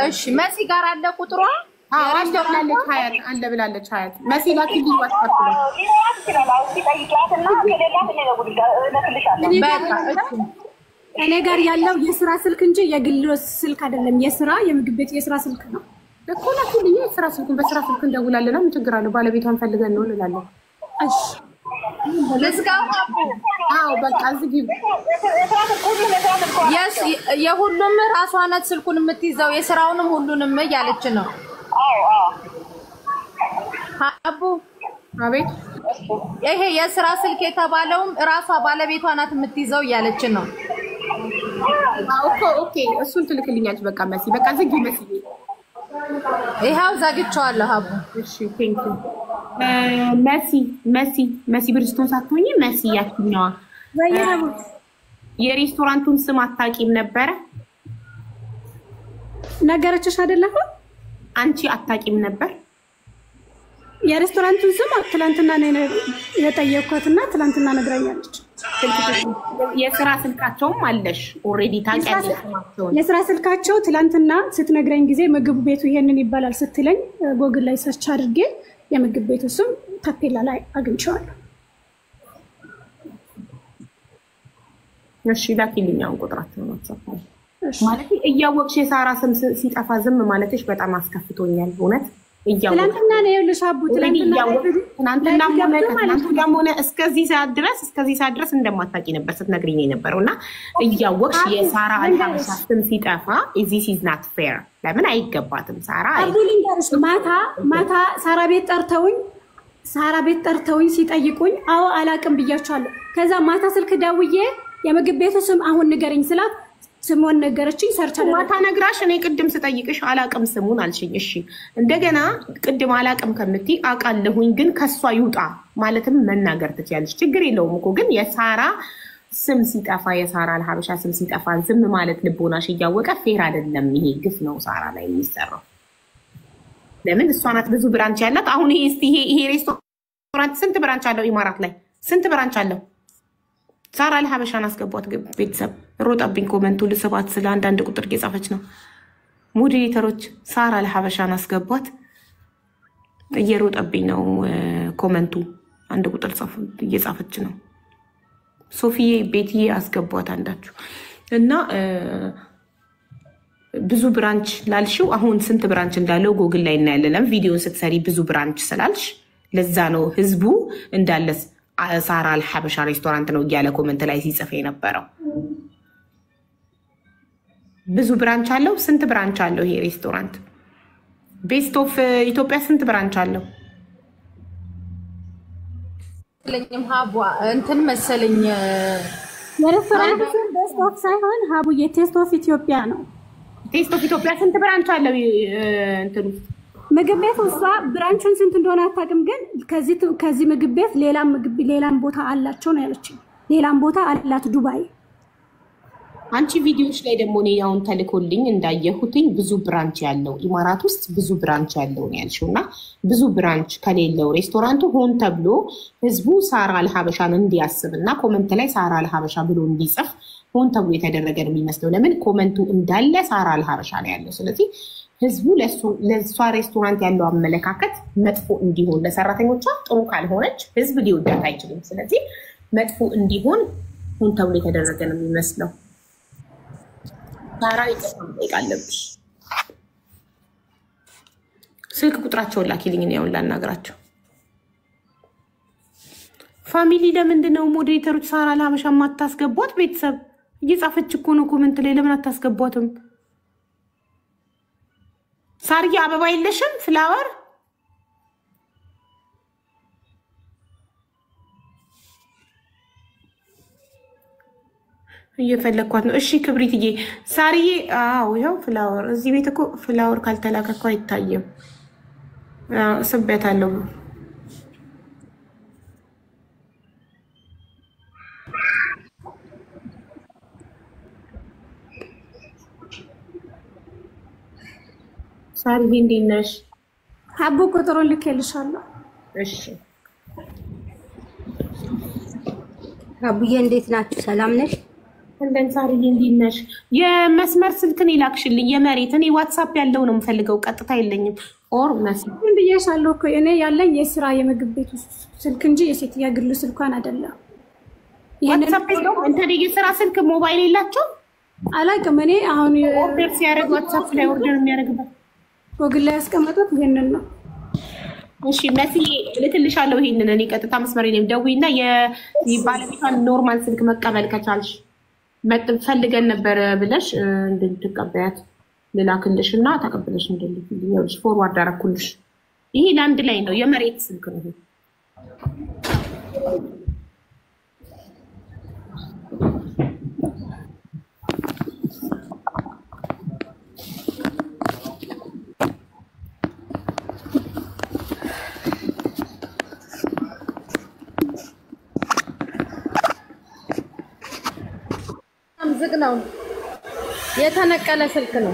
እሺ መሲ ጋር አለ ቁጥሯ? አለ ብላለች ሀያት፣ አለ ብላለች ሀያት። መሲ ላኪልኝ ዋትስአፕ ላይ ሊኖራት ይችላል። አውጪ ጠይቂያትና ከሌላት እኔ እልክልሻለሁ። እኔ ጋር ያለው የስራ ስልክ እንጂ የግል ስልክ አይደለም። የምግብ ቤት የስራ ስልክ ነው እኮ። ላኪልኝ የስራ ስልኩን። በስራ ስልክ እንደውላለን። ምን ችግር አለው? ባለቤቷን ፈልገን ነው እንላለን። እሺ ልዝጋው? አዎ በቃ ዝጊው። የሁሉም ራሷ ናት ስልኩን የምትይዘው፣ የስራውንም ሁሉንም እያለች ነው። አቡ አቤት። ይሄ የስራ ስልክ የተባለውም ራሷ ባለቤቷ ናት የምትይዘው እያለች ነው። ኦኬ እሱን ትልክልኛለች። በቃ መሲ በቃ ዝጊው መሲ። ይሄው ዘግቼዋለሁ አቡ። እሺ ቴንክ ዩ መሲ ብርጅስቶን ሳትሆኚ መሲ ያችኛዋ የሬስቶራንቱን ስም አታውቂም ነበረ? ነገረችሽ አይደለም? አንቺ አታውቂም ነበር? የሬስቶራንቱን ስም ትላንትና ነው የጠየኳትና ትላንትና ነግራኛለች። የስራ ስልካቸውም አለሽ ኦሬዲ ታውቂያለሽ? የስራ ስልካቸው ትላንትና ስትነግረኝ ጊዜ ምግብ ቤቱ ይሄንን ይባላል ስትለኝ ጎግል ላይ ሰርች አድርጌ የምግብ ቤቱ ስም ታፔላ ላይ አግኝቼዋለሁ። እሺ ላኪልኝ አሁን ቁጥራቸውን ነው ማለት እያወቅሽ የሳራ ስም ሲጠፋ ዝም ማለትሽ በጣም አስከፍቶኛል። እውነት እያወቅሽ ትላንትና ነው የልሽ አቡ ትላንትና ሆነ እስከዚህ ሰዓት ድረስ እንደማታውቂ ነበር ስትነግሪኝ የነበረውና እያወቅሽ የሳራ አልሐበሻ ስም ሲጠፋ this is not fair። ለምን አይገባትም? ሳራ አቡሊንጋርስ ማታ ሳራ ቤት ጠርተውኝ ሲጠይቁኝ አዎ አላቅም ብያቸዋለሁ። ከዛ ማታ ስልክ ደውዬ የምግብ ቤቱ ስም አሁን ንገረኝ ስላት ስሙን ነገረችኝ። ሰርች አደረኩ። ማታ ነግራሽ እኔ ቅድም ስጠይቅሽ አላቅም ስሙን አልሽኝ። እሺ እንደገና ቅድም አላቅም ከምትይ አውቃለሁኝ ግን ከሷ ይውጣ ማለትም መናገር ትችያለሽ። ችግር የለውም እኮ ግን የሳራ ስም ሲጠፋ የሳራ አልሐበሻ ስም ሲጠፋ ዝም ማለት ልቦናሽ እያወቀ ፌር አይደለም። ይሄ ግፍ ነው ሳራ ላይ የሚሰራው። ለምን እሷ ናት ብዙ ብራንች ያላት። አሁን ይሄ ሬስቶራንት ስንት ብራንች አለው? ኢማራት ላይ ስንት ብራንች አለው? ሳራ አልሐበሻን አስገቧት። ቤተሰብ ሮጣብኝ ኮመንቱ ልስባት ስለ አንዳንድ ቁጥር እየጻፈች ነው። ሞዴሬተሮች ሳራ አልሐበሻን አስገቧት። እየሮጠብኝ ነው ኮመንቱ። አንድ ቁጥር እየጻፈች ነው። ሶፊዬ ቤትዬ አስገቧት አንዳችሁ እና ብዙ ብራንች ላልሽው አሁን ስንት ብራንች እንዳለው ጎግል ላይ እናያለን። ቪዲዮን ስትሰሪ ብዙ ብራንች ስላልሽ ለዛ ነው ህዝቡ እንዳለ ሳራ አልሐበሻ ሬስቶራንት ነው እያለ ኮመንት ላይ ሲጽፍ የነበረው። ብዙ ብራንች አለው። ስንት ብራንች አለው ይሄ ሬስቶራንት? ቤስት ኦፍ ኢትዮጵያ ስንት ብራንች አለው? ለኝም ሀቡ እንትን መሰለኝ የሬስቶራንት ስም ቤስት ኦፍ ሳይሆን ሀቡ የቴስት ኦፍ ኢትዮጵያ ነው። ቴስት ኦፍ ኢትዮጵያ ስንት ብራንች አለው? እንትኑ ምግብ ቤት እሷ ብራንቹን ስንት እንደሆነ አታውቅም፣ ግን ከዚህ ምግብ ቤት ሌላም ቦታ አላቸው ነው ያለችኝ። ሌላም ቦታ አላት ዱባይ። አንቺ ቪዲዮዎች ላይ ደግሞ እኔ አሁን ተልኮልኝ እንዳየሁትኝ ብዙ ብራንች ያለው ኢማራት ውስጥ ብዙ ብራንች ያለው ነው ያልሽው። እና ብዙ ብራንች ከሌለው ሬስቶራንቱ ሆን ተብሎ ህዝቡ ሳራ አልሐበሻን እንዲያስብ እና ኮመንት ላይ ሳራ አልሐበሻ ብሎ እንዲጽፍ ሆን ተብሎ የተደረገ ነው የሚመስለው። ለምን ኮመንቱ እንዳለ ሳራ አልሐበሻ ነው ያለው። ስለዚህ ህዝቡ ለእሷ ሬስቶራንት ያለው አመለካከት መጥፎ እንዲሆን፣ ለሰራተኞቿ ጥሩ ካልሆነች ህዝብ ሊወዳት አይችልም። ስለዚህ መጥፎ እንዲሆን ሆን ተብሎ የተደረገ ነው የሚመስለው። ሳራ ይቅርታ መጠየቅ አለብሽ። ስልክ ቁጥራቸውን ላኪልኝ ያውን ላናገራቸው። ፋሚሊ ለምንድን ነው ሞዴሬተሮች ሳራ አልሐበሻ ማታስገቧት? ቤተሰብ እየጻፈች እኮ ነው ኮመንት ላይ። ለምን አታስገቧትም? ሳርዬ አበባ የለሽም? ፍላወር እየፈለኳት ነው። እሺ ክብሪትዬ፣ ሳርዬ አዎ ይኸው ፍላወር። እዚህ ቤት እኮ ፍላወር ካልተላከ እኮ አይታየም። ስቤታለሁ። ሳርዬ እንዴት ነሽ? አቦ ቁጥሩን ልኬልሻለሁ። እሺ አቡዬ እንዴት ናችሁ? ሰላም ነሽ? እንደን ሳርዬ እንዴት ነሽ? የመስመር ስልክን ይላክሽልኝ የመሬት። እኔ ዋትሳፕ ያለው ነው የምፈልገው፣ ቀጥታ የለኝም። ኦር መስመር ምን ብዬሻለሁ እኮ እኔ ያለኝ የስራ የምግብ ቤት ስልክ እንጂ የሴት የግል ስልኳን አይደለም። ዋትሳፕ ነው እንተ የስራ ስልክ ሞባይል የላቸው አላውቅም። እኔ አሁን ኦርደር ሲያደርግ ዋትሳፕ ላይ ኦርደር የሚያደርግበት ጎግል ላይ ያስቀመጡት ይሄንን ነው። እሺ መስዬ ልክልሻለሁ ይሄንን። እኔ ቀጥታ መስመር ላይ ደውይና የባለቤቷን ኖርማል ስልክ መቀበል ከቻልሽ ፈልገን ነበር ብለሽ እንድትቀበያት ልላክልሽ እና ተቀበለሽ እንድልሽ ፎርዋርድ አደረኩልሽ። ይሄ ለአንድ ላይ ነው፣ የመሬት ስልክ ነው። ዝግ ነው፣ የተነቀለ ስልክ ነው።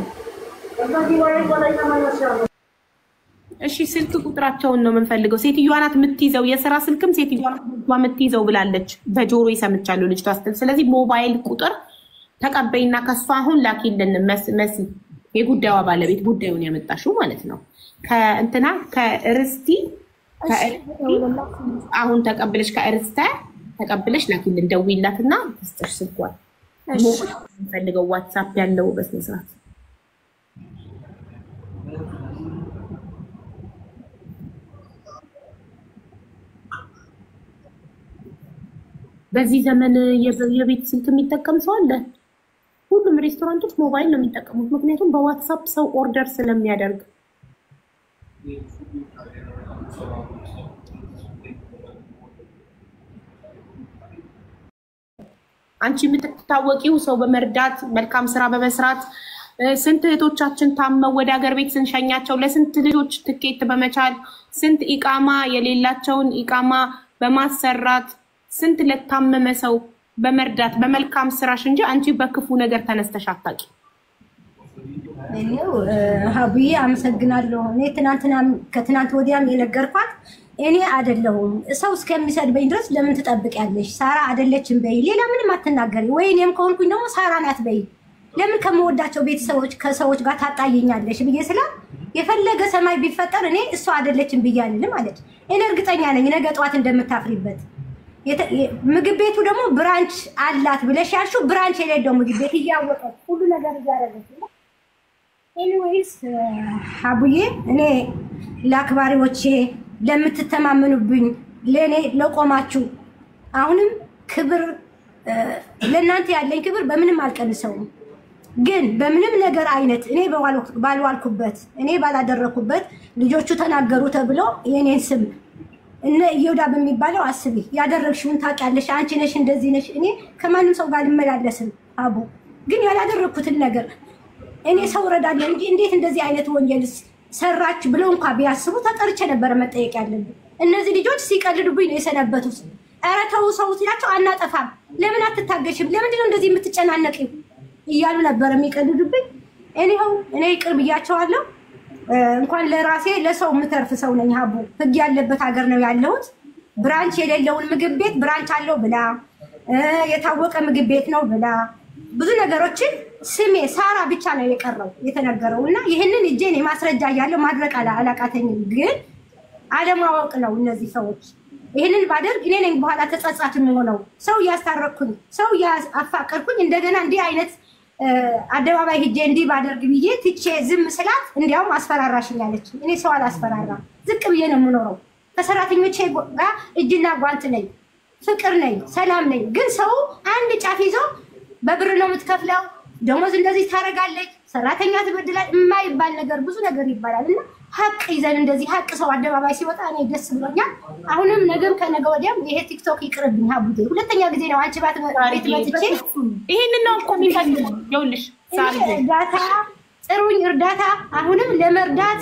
እሺ ስልክ ቁጥራቸውን ነው የምንፈልገው። ሴትዮዋ ናት የምትይዘው፣ የስራ ስልክም ሴትዮዋ ናት የምትይዘው ብላለች፣ በጆሮ ይሰምቻለሁ ልጅቷ ስትል። ስለዚህ ሞባይል ቁጥር ተቀበይና ከሷ አሁን ላኪልን። መሲ የጉዳዩ ባለቤት ጉዳዩን ያመጣሽው ማለት ነው። ከእንትና ከእርስቲ አሁን ተቀብለሽ ከእርስታ ተቀብለሽ ላኪልን። ደውይላትና ትስጥሽ ስልኳን ፈልገው ዋትሳፕ ያለው በስነ ስርዓት። በዚህ ዘመን የቤት ስልክ የሚጠቀም ሰው አለ? ሁሉም ሬስቶራንቶች ሞባይል ነው የሚጠቀሙት፣ ምክንያቱም በዋትሳፕ ሰው ኦርደር ስለሚያደርግ። አንቺ የምትታወቂው ሰው በመርዳት መልካም ስራ በመስራት ስንት እህቶቻችን ታመው ወደ ሀገር ቤት ስንሸኛቸው፣ ለስንት ልጆች ትኬት በመቻል ስንት ኢቃማ የሌላቸውን ኢቃማ በማሰራት ስንት ለታመመ ሰው በመርዳት በመልካም ስራሽ እንጂ አንቺ በክፉ ነገር ተነስተሽ አታውቂ። እኔው ሀቡዬ አመሰግናለሁ። እኔ ከትናንት ወዲያም የነገርኳት እኔ አይደለሁም ሰው እስከሚሰድበኝ ድረስ ለምን ትጠብቂያለሽ? ሳራ አይደለችም በይ፣ ሌላ ምንም አትናገሪ። ወይ እኔም ከሆንኩኝ ደግሞ ሳራ ናት በይ። ለምን ከመወዳቸው ቤተሰቦች ከሰዎች ጋር ታጣይኛለሽ ብዬ ስላት የፈለገ ሰማይ ቢፈጠር እኔ እሷ አይደለችም ብያለሁ ማለት። እኔ እርግጠኛ ነኝ ነገ ጠዋት እንደምታፍሪበት። ምግብ ቤቱ ደግሞ ብራንች አላት ብለሽ ያልሽው ብራንች የሌለው ምግብ ቤት እያወቀች ሁሉ ነገር እያደረገች ነው። ኤኒዌይስ ሀቡዬ እኔ ለአክባሪዎቼ ለምትተማመኑብኝ ለኔ ለቆማችሁ አሁንም ክብር ለእናንተ ያለኝ ክብር በምንም አልቀንሰውም። ግን በምንም ነገር አይነት እኔ ባልዋልኩበት እኔ ባላደረኩበት ልጆቹ ተናገሩ ተብሎ የኔን ስም እነ እዮዳ በሚባለው አስቢ ያደረግሽውን ታውቂያለሽ፣ አንቺ ነሽ እንደዚህ ነሽ። እኔ ከማንም ሰው ጋር ልመላለስም አቡ፣ ግን ያላደረኩትን ነገር እኔ ሰው እረዳለሁ እንጂ እንዴት እንደዚህ አይነት ወንጀልስ ሰራች ብለው እንኳን ቢያስቡ ተጠርቼ ነበር መጠየቅ ያለብኝ። እነዚህ ልጆች ሲቀልዱብኝ ነው የሰነበቱት። ኧረ ተው ሰው ሲላቸው አናጠፋም፣ ለምን አትታገሽም፣ ለምንድን ነው እንደዚህ የምትጨናነቂው እያሉ ነበር የሚቀልዱብኝ። እኔ ይቅር ብያቸዋለሁ። እንኳን ለራሴ ለሰው የምተርፍ ሰው ነኝ ሀቡ። ህግ ያለበት ሀገር ነው ያለሁት። ብራንች የሌለውን ምግብ ቤት ብራንች አለው ብላ የታወቀ ምግብ ቤት ነው ብላ ብዙ ነገሮችን ስሜ ሳራ ብቻ ነው የቀረው የተነገረው እና ይህንን እጄን የማስረጃ እያለው ማድረግ አላቃተኝም። ግን አለማወቅ ነው እነዚህ ሰዎች። ይህንን ባደርግ እኔ ነኝ በኋላ ተጸጻች የምሆነው። ሰው እያስታረቅኩኝ ሰው እያፋቀርኩኝ እንደገና እንዲህ አይነት አደባባይ ሂጄ እንዲህ ባደርግ ብዬ ትቼ ዝም ስላት እንዲያውም አስፈራራሽኝ አለች። እኔ ሰው አላስፈራራም፣ ዝቅ ብዬ ነው የምኖረው። ከሰራተኞቼ ጋር እጅና ጓንት ነኝ፣ ፍቅር ነኝ፣ ሰላም ነኝ። ግን ሰው አንድ ጫፍ ይዞ በብር ነው የምትከፍለው፣ ደሞዝ እንደዚህ ታደርጋለች፣ ሰራተኛ ትበድላል የማይባል ነገር ብዙ ነገር ይባላልና ሀቅ ይዘን እንደዚህ ሀቅ ሰው አደባባይ ሲወጣ እኔ ደስ ብሎኛል። አሁንም ነገም ከነገ ወዲያም ይሄ ቲክቶክ ይቅርብኝ። ሀቡቴ ሁለተኛ ጊዜ ነው አንቺ ቤት መጥቼ ይሄንን ነው እኮ የሚፈልገው። ይኸውልሽ እርዳታ ጥሩኝ እርዳታ አሁንም ለመርዳት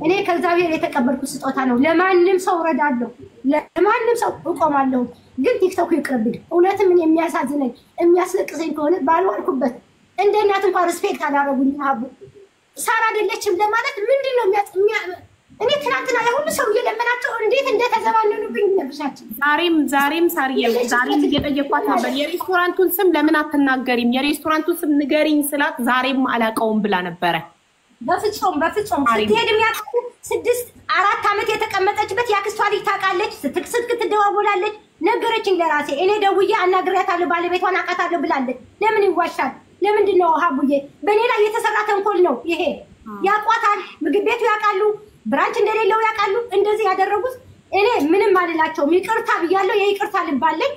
እኔ ከእግዚአብሔር የተቀበልኩት ስጦታ ነው። ለማንም ሰው እረዳለሁ፣ ለማንም ሰው እቆማለሁ። ግን ቲክቶክ ይቅርብኝ። እውነትም እኔ የሚያሳዝነኝ የሚያስለቅሰኝ ከሆነ ባልዋልኩበት እንደ እናት እንኳን ሪስፔክት አላደረጉኝም። ሀቡ ሳራ አይደለችም ለማለት ምንድን ነው እኔ ትናንትና የሁሉ ሰው እየለመናቸው እንዴት እንደተዘባነኑብኝ ነብሻችን። ዛሬም ሳርዬ ዛሬም እየጠየኳት ነበር የሬስቶራንቱን ስም ለምን አትናገሪም? የሬስቶራንቱን ስም ንገሪኝ ስላት ዛሬም አላውቀውም ብላ ነበረ። በፍጹም ስትሄድ የሚያውቁ 4 ዓመት የተቀመጠችበት ያክስቷ ልጅ ታውቃለች። ስልክ ትደዋወላለች። ነገረችኝ ለራሴ እኔ ደውዬ አናግሬያታለሁ። ባለቤቷን አውቃታለሁ ብላለች። ለምን ይዋሻል? ለምንድን ነው ሀቡዬ? በእኔ ላይ የተሰራ ተንኮል ነው ይሄ። ያቋታል። ምግብ ቤቱ ያውቃሉ። ብራንች እንደሌለው ያውቃሉ። እንደዚህ ያደረጉት እኔ ምንም አልላቸውም። ይቅርታ ብያለሁ። የይቅርታ ልብ አለኝ።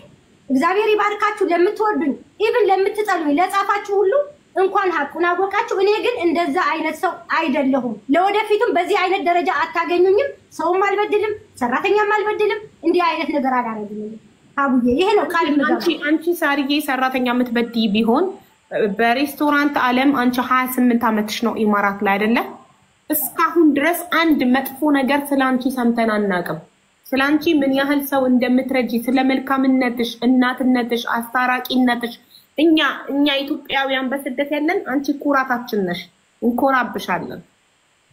እግዚአብሔር ይባርካችሁ። ለምትወዱኝ ኢቭን ለምትጠሉኝ ለጻፋችሁ ሁሉ እንኳን ሀቁን አወቃችሁ። እኔ ግን እንደዛ አይነት ሰው አይደለሁም። ለወደፊቱም በዚህ አይነት ደረጃ አታገኙኝም። ሰውም አልበድልም፣ ሰራተኛም አልበድልም። እንዲህ አይነት ነገር አላረግም ሀቡዬ። ይሄ ነው ቃል ምጋብ። አንቺ ሳርዬ ሰራተኛ የምትበድይ ቢሆን በሬስቶራንት ዓለም አንቺ 28 ዓመትሽ ነው ኢማራት ላይ አይደለ? እስካሁን ድረስ አንድ መጥፎ ነገር ስላንቺ ሰምተን አናውቅም። ስላንቺ ምን ያህል ሰው እንደምትረጂ፣ ስለ መልካምነትሽ፣ እናትነትሽ፣ አስታራቂነትሽ እኛ ኢትዮጵያውያን በስደት ያለን አንቺ ኩራታችን ነሽ። እንኮራብሻለን።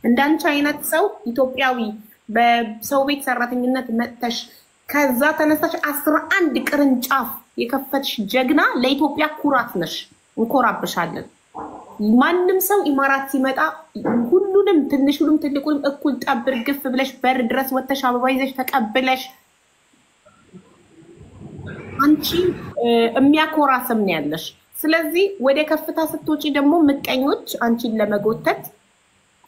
እንዳንቺ አይነት ሰው ኢትዮጵያዊ በሰው ቤት ሰራተኝነት መጥተሽ ከዛ ተነስተሽ 11 ቅርንጫፍ የከፈትሽ ጀግና ለኢትዮጵያ ኩራት ነሽ። እንኮራብሻለን። ማንም ሰው ኢማራት ሲመጣ ሁሉንም ትንሹንም ትልቁንም እኩል ጠብር ግፍ ብለሽ በር ድረስ ወጥተሽ አበባ ይዘሽ ተቀብለሽ አንቺ የሚያኮራ ስም ነው ያለሽ። ስለዚህ ወደ ከፍታ ስትወጪ ደግሞ ምቀኞች አንቺን ለመጎተት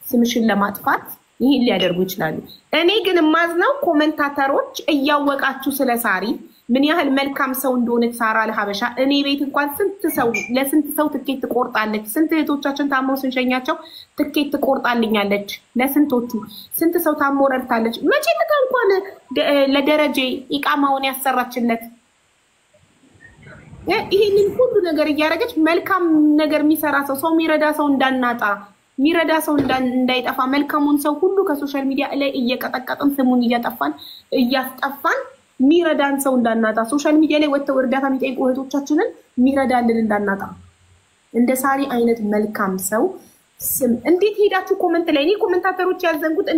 ስምሽን ለማጥፋት ይሄን ሊያደርጉ ይችላሉ። እኔ ግን ማዝነው ኮሜንታተሮች እያወቃችሁ ስለ ሳሪ ምን ያህል መልካም ሰው እንደሆነች ሳራ ለሀበሻ እኔ ቤት እንኳን ለስንት ሰው ትኬት ትቆርጣለች። ስንት እህቶቻችን ታመው ስንሸኛቸው ትኬት ትቆርጣልኛለች። ለስንቶቹ ስንት ሰው ታሞ ረድታለች። መቼ እንኳን ለደረጀ ኢቃማውን ያሰራችለት ይሄንን ሁሉ ነገር እያደረገች መልካም ነገር የሚሰራ ሰው የሚረዳ ሰው እንዳናጣ የሚረዳ ሰው እንዳይጠፋ መልካሙን ሰው ሁሉ ከሶሻል ሚዲያ ላይ እየቀጠቀጥን ስሙን እያስጠፋን የሚረዳን ሰው እንዳናጣ ሶሻል ሚዲያ ላይ ወጥተው እርዳታ የሚጠይቁ እህቶቻችንን የሚረዳልን እንዳናጣ እንደ ሳሪ አይነት መልካም ሰው ስም እንዴት ሄዳችሁ ኮሜንት ላይ እኔ ኮሜንታተሮች ያዘንጉት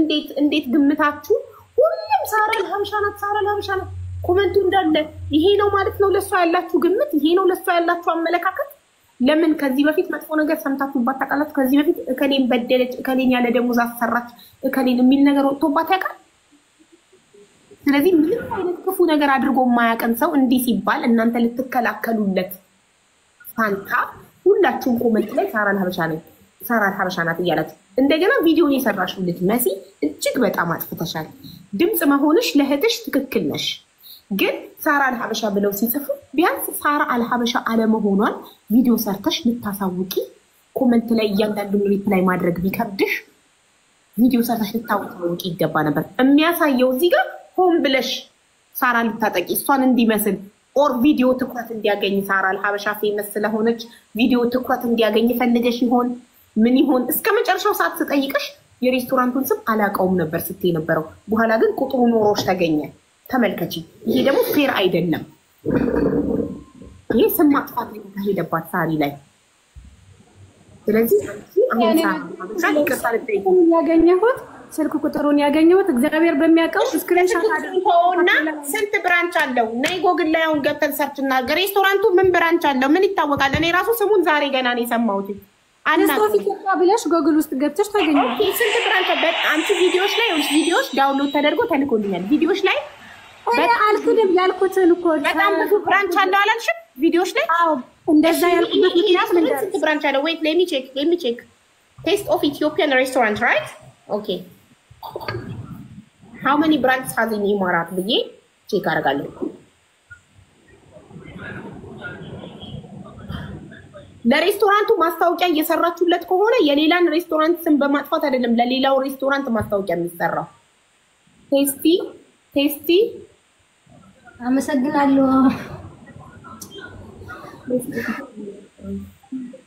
እንዴት ግምታችሁ ሁሉም ሳራ ለሀበሻ ናት ኮሜንቱ እንዳለ ይሄ ነው ማለት ነው። ለሷ ያላችሁ ግምት ይሄ ነው። ለሷ ያላችሁ አመለካከት ለምን ከዚህ በፊት መጥፎ ነገር ሰምታችሁባት ታውቃላችሁ? ከዚህ በፊት እከሌን በደለች፣ እከሌን ያለ ደሞዝ አሰራች፣ እከሌን የሚል ነገር ወጥቶባት ያውቃል? ስለዚህ ምንም አይነት ክፉ ነገር አድርጎ የማያውቅን ሰው እንዲህ ሲባል እናንተ ልትከላከሉለት ፋንታ ሁላችሁም ኮሜንት ላይ ሳራ ለሀበሻ ናት እያላችሁ እንደገና ቪዲዮን የሰራሽው ልጅ መሲ እጅግ በጣም አጥፍተሻል። ድምፅ መሆንሽ ለእህትሽ ትክክል ነሽ። ግን ሳራ ለሀበሻ ብለው ሲጽፉ ቢያንስ ሳራ አልሀበሻ አለመሆኗን ቪዲዮ ሰርተሽ ልታሳውቂ ኮሜንት ላይ እያንዳንዱን ሪፕላይ ማድረግ ቢከብድሽ ቪዲዮ ሰርተሽ ልታሳውቂ ይገባ ነበር። የሚያሳየው እዚህ ጋር ሆን ብለሽ ሳራ ልታጠቂ እሷን እንዲመስል ኦር ቪዲዮ ትኩረት እንዲያገኝ ሳራ ለሀበሻ ፌመስ ስለሆነች ቪዲዮ ትኩረት እንዲያገኝ ፈልገሽ ይሆን ምን ይሆን? እስከ መጨረሻው ሰዓት ስጠይቅሽ የሬስቶራንቱን ስም አላውቀውም ነበር ስትይ ነበረው። በኋላ ግን ቁጥሩ ኖሮሽ ተገኘ። ተመልከቺ። ይሄ ደግሞ ፌር አይደለም። ይሄ ስም ማጥፋት የተካሄደባት ሳሪ ላይ። ስለዚህ አሁን ያገኘሁት ስልክ ቁጥሩን ያገኘሁት እግዚአብሔር በሚያውቀው ስክሪንሾት አድርጎና ስንት ብራንች አለው? ነይ ጎግል ላይ አሁን ገብተን ሰርች እናድርግ። ሬስቶራንቱ ምን ብራንች አለው? ምን ይታወቃል? እኔ ራሱ ስሙን ዛሬ ገና ነው የሰማሁት። አንስቶፊ ኢትዮጵያ ብለሽ ጎግል ውስጥ ገብተሽ ታገኛለሽ። ኦኬ ስንት ብራንች አንቺ ቪዲዮዎች ዳውንሎድ ተደርጎ ተልኮልኛል። ቪዲዮዎች ላይ አልኩድም ያልኩትን እኮ በጣም ብዙ ብራንች አለው አላልሽም? ቪዲዮዎች ላይ አዎ፣ እንደዛ ያልኩበት ምክንያት ምን ስንት ብራንች አለው? ዌይት ሌት ሚ ቼክ ቴስት ኦፍ ኢትዮጵያን ሬስቶራንት ራይት ኦኬ how many branches has in ኢማራት ብዬ ቼክ አደርጋለሁ። ለሬስቶራንቱ ማስታወቂያ እየሰራችሁለት ከሆነ የሌላን ሬስቶራንት ስም በማጥፋት አይደለም ለሌላው ሬስቶራንት ማስታወቂያ የሚሰራው። ቴስቲ አመሰግናለሁ።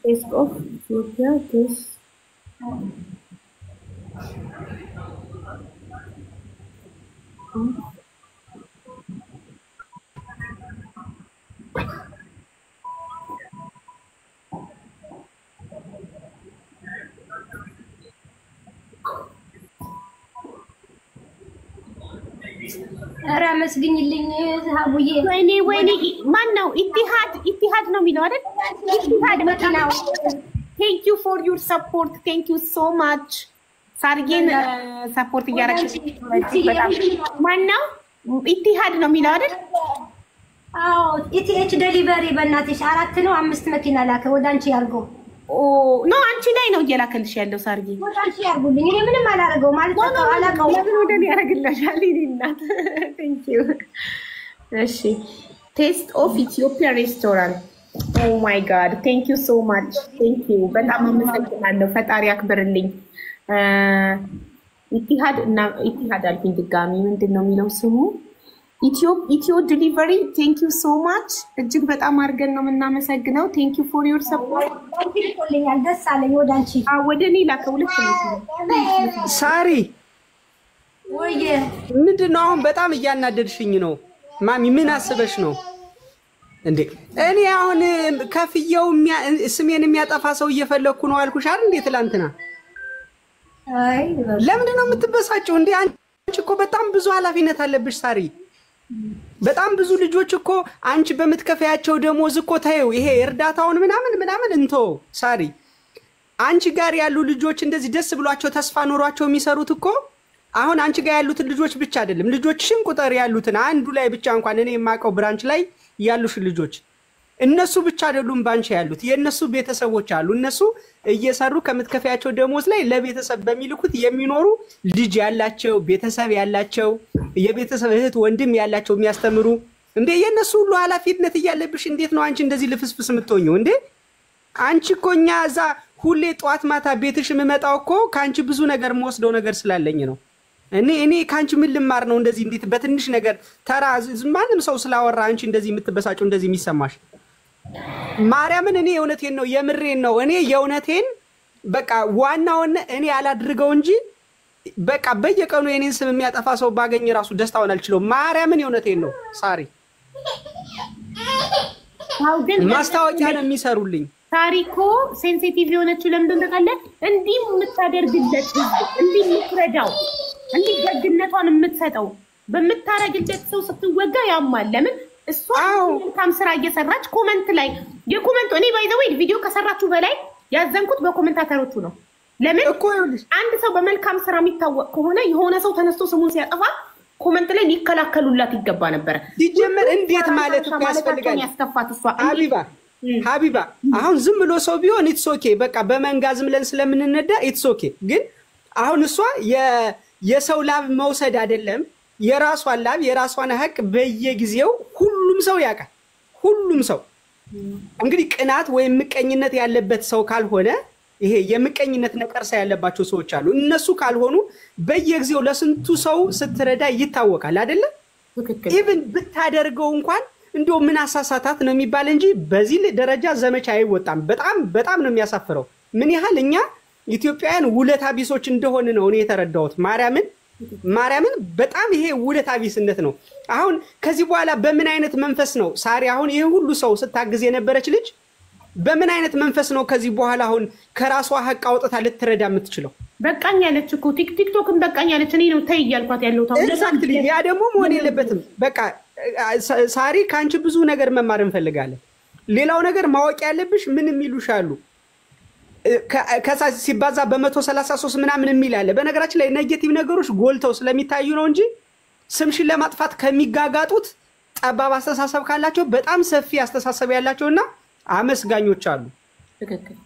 ቴስት ኦፍ ኢትዮጵያ ቴስት ኧረ መስግኝልኝ ሀቡዬ። ወይኔ ማን ነው? ኢቲሃድ ነው የሚለው አይደል? ኢቲሃድ መኪናው። ቴንክ ዩ ፎር ዩር ሰፖርት ቴንክ ዩ ሶ ማች። ሳርጌን ሰፖርት እያደረግሽ በጣም ማን ነው? ኢቲሃድ ነው የሚለው አይደል? አዎ ኢቲኤች ዴሊቨሪ በእናትሽ 4 ነው 5 መኪና ላከ ወደ አንቺ ያርገው። ኖ አንቺ ላይ ነው እየላከልሽ ያለው ሳርጌ። ወደ አንቺ ያርጉልኝ። እኔ ምንም አላደርገው ማለት ነው አላቀው። ለምን ወደ እኔ ያደርግልሻል? እናት ቴንክ ዩ። እሺ ቴስት ኦፍ ኢትዮጵያ ሬስቶራንት። ኦ ማይ ጋድ ቴንክ ዩ ሶ ማች ቴንክ ዩ በጣም አመሰግናለሁ። ፈጣሪ አክብርልኝ። ኢቲሃድ አልኩኝ ድጋሚ። ምንድን ነው የሚለው ስሙ? ኢትዮ ዲሊቨሪ ቴንክ ዩ ሶ ማች እጅግ በጣም አድርገን ነው የምናመሰግነው። ቴንክ ዩ ፎር ዩር ሰፖርት። ደስ አለኝ። ወደ አንቺ ወደ እኔ ላከው። ልክ ነው ሳሪ። ወይዬ ምንድን ነው አሁን? በጣም እያናደድሽኝ ነው ማሚ። ምን አስበሽ ነው እንዴ? እኔ አሁን ከፍየው ስሜን የሚያጠፋ ሰው እየፈለኩ ነው አልኩሽ አይደል እንዴ ትላንትና? አይ ለምንድን ነው የምትበሳጨው እንዴ? አንቺ እኮ በጣም ብዙ ኃላፊነት አለብሽ ሳሪ። በጣም ብዙ ልጆች እኮ አንቺ በምትከፈያቸው ደሞዝ እኮ ታየው ይሄ እርዳታውን ምናምን እንቶ ሳሪ፣ አንቺ ጋር ያሉ ልጆች እንደዚህ ደስ ብሏቸው ተስፋ ኖሯቸው የሚሰሩት እኮ አሁን አንቺ ጋር ያሉትን ልጆች ብቻ አይደለም ልጆችሽን ቁጥር ያሉትን አንዱ ላይ ብቻ እንኳን እኔ የማውቀው ብራንች ላይ ያሉሽ ልጆች እነሱ ብቻ አይደሉም ባንቺ ያሉት የነሱ ቤተሰቦች አሉ። እነሱ እየሰሩ ከምትከፈያቸው ደሞዝ ላይ ለቤተሰብ በሚልኩት የሚኖሩ ልጅ ያላቸው ቤተሰብ ያላቸው የቤተሰብ እህት ወንድም ያላቸው የሚያስተምሩ እንዴ የነሱ ሁሉ ኃላፊነት እያለብሽ እንዴት ነው አንቺ እንደዚህ ልፍስፍስ የምትሆኚው እንዴ? አንቺ እኮ እኛ እዛ ሁሌ ጧት ማታ ቤትሽ የምመጣው እኮ ከአንቺ ብዙ ነገር የምወስደው ነገር ስላለኝ ነው። እኔ ከአንቺ ምን ልማር ነው እንደዚህ እንዴት በትንሽ ነገር ተራ ማንም ሰው ስላወራ አንቺ እንደዚህ የምትበሳጨው እንደዚህ የሚሰማሽ? ማርያምን እኔ የእውነቴን ነው የምሬን ነው። እኔ የእውነቴን በቃ ዋናውን እኔ አላድርገው እንጂ በቃ በየቀኑ የኔን ስም የሚያጠፋ ሰው ባገኝ ራሱ ደስታውን አልችለውም። ማርያምን የእውነቴን ነው ሳሪ። ማስታወቂያ ነው የሚሰሩልኝ። ታሪኮ ሴንሲቲቭ የሆነችው ለምንድን ተቃለ እንዲህ የምታደርግለት እንዲህ የምትረዳው እንዲህ ደግነቷን የምትሰጠው በምታረግለት ሰው ስትወጋ ያማል። ለምን እሷ መልካም ስራ እየሰራች ኮመንት ላይ የኮመንት እኔ ባይ ዘ ወይ ቪዲዮ ከሰራችሁ በላይ ያዘንኩት በኮመንታተሮቹ ነው። ለምን አንድ ሰው በመልካም ስራ የሚታወቅ ከሆነ የሆነ ሰው ተነስቶ ስሙን ሲያጠፋ ኮመንት ላይ ሊከላከሉላት ይገባ ነበር። ሲጀመር እንዴት ማለት እኮ ያስፈልጋል። ያስከፋት እሷ ሀቢባ አሁን ዝም ብሎ ሰው ቢሆን ኢትስ ኦኬ በቃ በመንጋ ዝም ብለን ስለምንነዳ ኢትስ ኦኬ። ግን አሁን እሷ የሰው ላብ መውሰድ አይደለም የራሷን ላብ የራሷን ሀቅ በየጊዜው ሁሉም ሰው ያውቃል። ሁሉም ሰው እንግዲህ ቅናት ወይም ምቀኝነት ያለበት ሰው ካልሆነ ይሄ የምቀኝነት ነቀርሳ ያለባቸው ሰዎች አሉ። እነሱ ካልሆኑ በየጊዜው ለስንቱ ሰው ስትረዳ ይታወቃል አይደለ? ኢቭን ብታደርገው እንኳን እንደው ምን አሳሳታት ነው የሚባል እንጂ በዚህ ደረጃ ዘመቻ አይወጣም። በጣም ነው የሚያሳፍረው። ምን ያህል እኛ ኢትዮጵያውያን ውለታ ቢሶች እንደሆነ ነው እኔ የተረዳሁት። ማርያምን በጣም ይሄ ውለታ ቢስነት ነው። አሁን ከዚህ በኋላ በምን አይነት መንፈስ ነው ሳሪ አሁን ይሄ ሁሉ ሰው ስታግዝ የነበረች ልጅ በምን አይነት መንፈስ ነው ከዚህ በኋላ አሁን ከራሷ ሀቅ አውጥታ ልትረዳ የምትችለው? በቃኝ ያለች እኮ ቲክቶክን በቃኝ ያለች እኔ ነው ተይ እያልኳት ያለው ታው ኤግዛክትሊ። ያ ደግሞ መሆን የለበትም። በቃ ሳሪ ከአንቺ ብዙ ነገር መማር እንፈልጋለን። ሌላው ነገር ማወቅ ያለብሽ ምን የሚሉሻሉ ከሳ ሲባዛ በ133 ምናምን የሚል አለ። በነገራችን ላይ ኔጌቲቭ ነገሮች ጎልተው ስለሚታዩ ነው እንጂ ስምሽን ለማጥፋት ከሚጋጋጡት ጠባብ አስተሳሰብ ካላቸው በጣም ሰፊ አስተሳሰብ ያላቸውና አመስጋኞች አሉ። ትክክል።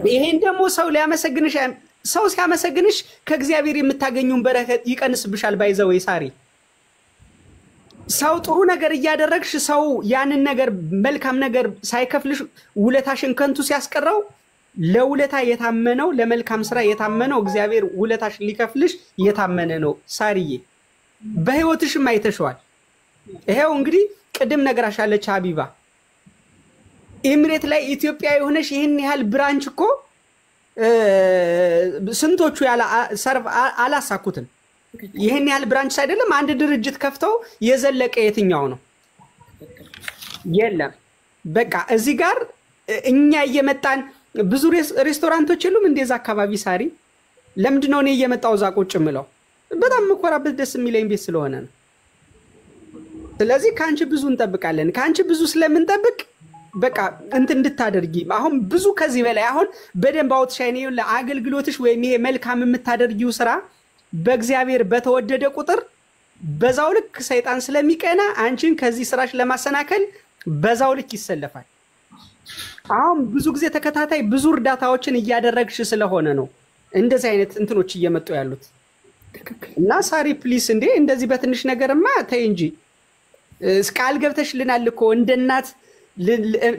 ይሄን ደግሞ ሰው ሊያመሰግንሽ ሰው ሲያመሰግንሽ ከእግዚአብሔር የምታገኙን በረከት ይቀንስብሻል። ባይዘው ሳሪ ሰው ጥሩ ነገር እያደረግሽ ሰው ያንን ነገር መልካም ነገር ሳይከፍልሽ ውለታሽን ከንቱ ሲያስቀረው ለውለታ የታመነው ለመልካም ስራ የታመነው እግዚአብሔር ውለታሽን ሊከፍልሽ የታመነ ነው። ሳሪዬ በህይወትሽም አይተሽዋል። ይሄው እንግዲህ ቅድም ነገራሻለች ሀቢባ ኤምሬት ላይ ኢትዮጵያ የሆነሽ ይህን ያህል ብራንች እኮ ስንቶቹ ሰርቭ አላሳኩትም። ይህን ያህል ብራንች አይደለም አንድ ድርጅት ከፍተው የዘለቀ የትኛው ነው? የለም። በቃ እዚህ ጋር እኛ እየመጣን ብዙ ሬስቶራንቶች የሉም እንደዛ አካባቢ ሳሪ። ለምንድን ነው እኔ እየመጣው እዛ ቁጭ ምለው? በጣም መኮራበት ደስ የሚለኝ ቤት ስለሆነ ነው። ስለዚህ ካንቺ ብዙ እንጠብቃለን። ካንቺ ብዙ ስለምንጠብቅ በቃ እንድታደርጊ አሁን ብዙ ከዚህ በላይ አሁን በደንብ አውትሻይን ለአገልግሎትሽ ወይም ይሄ መልካም የምታደርጊው ስራ በእግዚአብሔር በተወደደ ቁጥር በዛው ልክ ሰይጣን ስለሚቀና አንቺን ከዚህ ስራሽ ለማሰናከል በዛው ልክ ይሰለፋል። አሁን ብዙ ጊዜ ተከታታይ ብዙ እርዳታዎችን እያደረግሽ ስለሆነ ነው እንደዚህ አይነት እንትኖች እየመጡ ያሉት። እና ሳሪ ፕሊስ እንዴ እንደዚህ በትንሽ ነገርማ ተይ እንጂ ቃል ገብተሽልናል እኮ እንደ እናት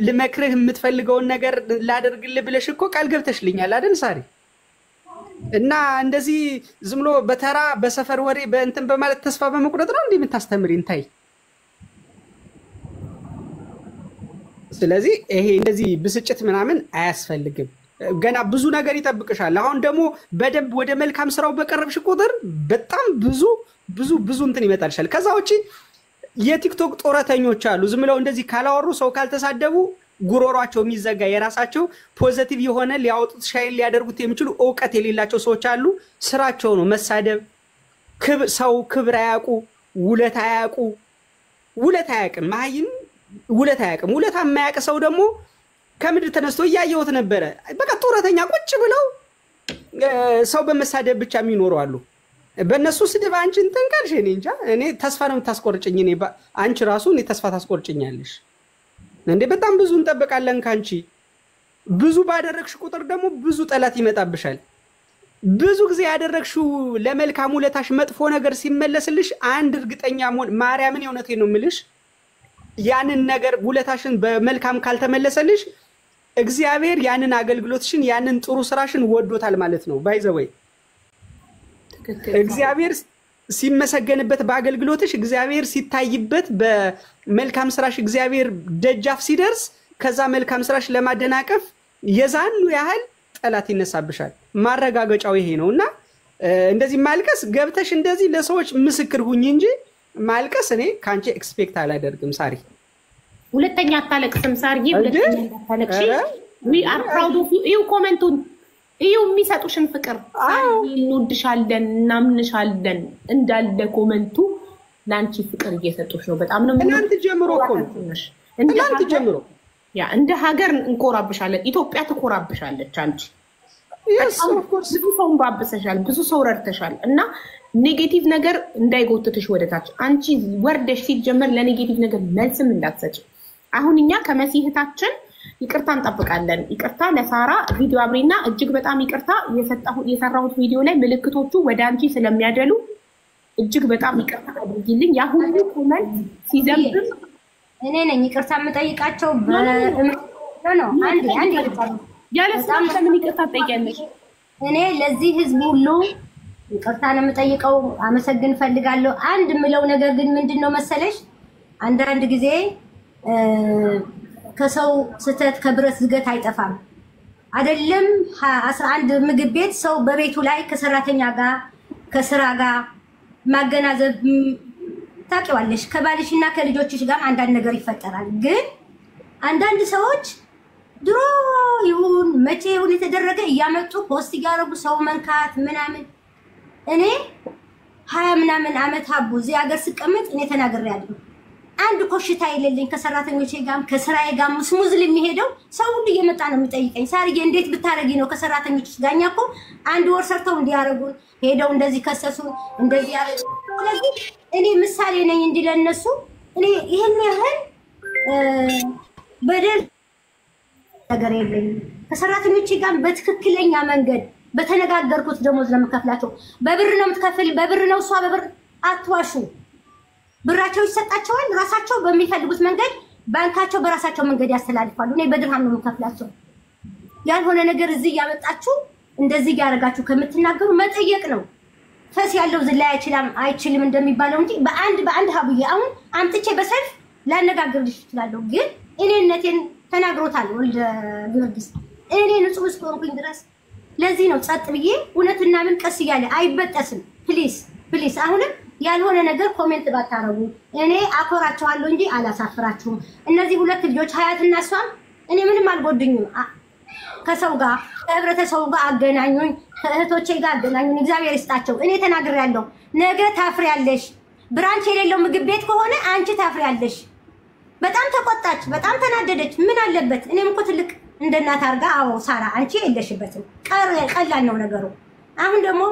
ልመክርህ የምትፈልገውን ነገር ላደርግልህ ብለሽ እኮ ቃል ገብተሽልኛል አይደል ሳሪ? እና እንደዚህ ዝም ብሎ በተራ በሰፈር ወሬ በእንትን በማለት ተስፋ በመቁረጥ ነው እንዴ የምታስተምሪን? ታይ። ስለዚህ ይሄ እንደዚህ ብስጭት ምናምን አያስፈልግም። ገና ብዙ ነገር ይጠብቅሻል። አሁን ደግሞ በደንብ ወደ መልካም ስራው በቀረብሽ ቁጥር በጣም ብዙ እንትን ይመጣልሻል። ከዛ ውጪ የቲክቶክ ጦረተኞች አሉ። ዝም ብለው እንደዚህ ካላወሩ ሰው ካልተሳደቡ ጉሮሯቸው የሚዘጋ የራሳቸው ፖዚቲቭ የሆነ ሊያወጡት ሻይል ሊያደርጉት የሚችሉ ዕውቀት የሌላቸው ሰዎች አሉ። ስራቸው ነው መሳደብ። ሰው ክብር አያውቁ፣ ውለታ አያውቁ። ውለታ አያውቅም ማይም ውለታ አያውቅም። ውለታ የማያውቅ ሰው ደግሞ ከምድር ተነስቶ እያየሁት ነበረ። በቃ ጦረተኛ ቁጭ ብለው ሰው በመሳደብ ብቻ የሚኖሩ አሉ። በእነሱ ስድብ አንቺ እንትን ካልሽ እኔ እንጃ። እኔ ተስፋ ነው የምታስቆርጭኝ። እኔ አንቺ ራሱ እኔ ተስፋ ታስቆርጭኛለሽ እንዴ። በጣም ብዙ እንጠብቃለን ካንቺ። ብዙ ባደረግሽ ቁጥር ደግሞ ብዙ ጠላት ይመጣብሻል። ብዙ ጊዜ ያደረግሽው ለመልካም ውለታሽ መጥፎ ነገር ሲመለስልሽ አንድ እርግጠኛ ማርያምን የእውነቴን ነው የምልሽ ያንን ነገር ውለታሽን በመልካም ካልተመለሰልሽ እግዚአብሔር ያንን አገልግሎትሽን ያንን ጥሩ ስራሽን ወዶታል ማለት ነው። ባይዘወይ እግዚአብሔር ሲመሰገንበት በአገልግሎትሽ እግዚአብሔር ሲታይበት በመልካም ስራሽ እግዚአብሔር ደጃፍ ሲደርስ ከዛ መልካም ስራሽ ለማደናቀፍ የዛኑ ያህል ጠላት ይነሳብሻል። ማረጋገጫው ይሄ ነውና እንደዚህ ማልቀስ ገብተሽ እንደዚህ ለሰዎች ምስክር ሁኚ እንጂ ማልቀስ እኔ ካንቺ ኤክስፔክት አላደርግም ሳሪ። ሁለተኛ አታለቅስም ሳሪ። ሁለተኛ አታለቅሺ። we are proud of you። ይው ኮሜንቱን ይው የሚሰጡሽን ፍቅር እንወድሻለን እናምንሻለን እንዳለ ኮሜንቱ ላንቺ ፍቅር እየሰጡሽ ነው። በጣም ነው እናንተ ጀምሮ እኮ እናንተ ጀምሮ ያ እንደ ሀገር እንቆራብሻለን። ኢትዮጵያ ትቆራብሻለች አንቺ። yes of course ብዙ ሰው ባብሰሻል፣ ብዙ ሰው ረድተሻል እና ኔጌቲቭ ነገር እንዳይጎትትሽ ወደታች አንቺ ወርደሽ ሲጀመር ለኔጌቲቭ ነገር መልስም እንዳትሰጪ። አሁን እኛ ከመሲህታችን ይቅርታ እንጠብቃለን። ይቅርታ ለሳራ ቪዲዮ አብሪና እጅግ በጣም ይቅርታ የሰራሁት ቪዲዮ ላይ ምልክቶቹ ወደ አንቺ ስለሚያደሉ እጅግ በጣም ይቅርታ አድርጊልኝ። ያ ሁሉ ኮሜንት ሲዘምብ እኔ ነኝ ይቅርታ የምጠይቃቸው ነው። አንዴ ያለሳም ከምን ይቅርታ ጠይቂያለሽ? እኔ ለዚህ ህዝብ ሁሉ ይቅርታ ነው የምጠይቀው። አመሰግን ፈልጋለሁ። አንድ ምለው ነገር ግን ምንድነው መሰለሽ አንዳንድ ጊዜ ከሰው ስተት ከብረት ዝገት አይጠፋም አይደለም። 11 ምግብ ቤት ሰው በቤቱ ላይ ከሰራተኛ ጋር ከስራ ጋር ማገናዘብ ታውቂዋለሽ። ከባልሽና ከልጆችሽ ጋር አንዳንድ ነገር ይፈጠራል። ግን አንዳንድ ሰዎች ድሮ ይሁን መቼ ይሁን የተደረገ እያመጡ ፖስት እያደረጉ ሰው መንካት ምናምን። እኔ 20 ምናምን ዓመት ሀቡ እዚህ ሀገር ስቀመጥ እኔ ተናግሬያለሁ። አንድ ኮሽታ የሌለኝ ከሰራተኞቼ ጋር ከስራዬ ጋር ስሙዝል የሚሄደው ሰው ሁሉ እየመጣ ነው የሚጠይቀኝ። ሳርዬ እንዴት ብታረጊ ነው ከሰራተኞች ጋር? እኛ እኮ አንድ ወር ሰርተው እንዲያረጉ ሄደው እንደዚህ ከሰሱ እንደዚህ ያረጉ። ስለዚህ እኔ ምሳሌ ነኝ እንዲ ለነሱ። እኔ ይሄን ያህል በደል ነገር የለኝም። ከሰራተኞቼ ጋር በትክክለኛ መንገድ በተነጋገርኩት ደሞዝ ለምከፍላቸው በብር ነው የምትከፍል፣ በብር ነው እሷ በብር አትዋሹ። ብራቸው ይሰጣቸዋል። ራሳቸው በሚፈልጉት መንገድ ባንካቸው በራሳቸው መንገድ ያስተላልፋሉ። እኔ በድርሃም ነው የምከፍላቸው። ያልሆነ ነገር እዚህ ያመጣችሁ እንደዚህ ያደርጋችሁ ከምትናገሩ መጠየቅ ነው። ፈስ ያለው ዝላይ አይችልም እንደሚባለው እንጂ በአንድ ሀቡዬ አሁን አምጥቼ በሰልፍ ላነጋግርልሽ እችላለሁ። ግን እኔነቴን ተናግሮታል ወልደ ጊዮርጊስ። እኔ ንጹህ እስከሆንኩኝ ድረስ ለዚህ ነው ጸጥ ብዬ እውነትና ምን ቀስ እያለ አይበጠስም። ፕሊስ አሁንም ያልሆነ ነገር ኮሜንት ባታረጉ። እኔ አኮራቸዋለሁ እንጂ አላሳፍራችሁም። እነዚህ ሁለት ልጆች ሀያትና እሷም እኔ ምንም አልጎድኝም። ከሰው ጋር ከህብረተሰቡ ጋር አገናኙኝ፣ ከእህቶቼ ጋር አገናኙኝ። እግዚአብሔር ይስጣቸው። እኔ ተናግሬያለሁ። ነገ ታፍሪያለሽ። ብራንች የሌለው ምግብ ቤት ከሆነ አንቺ ታፍሪያለሽ። በጣም ተቆጣች፣ በጣም ተናደደች። ምን አለበት? እኔም እኮ ትልቅ እንደናት አርጋ አዎ ሳራ አንቺ የለሽበትም። ቀላል ነው ነገሩ። አሁን ደግሞ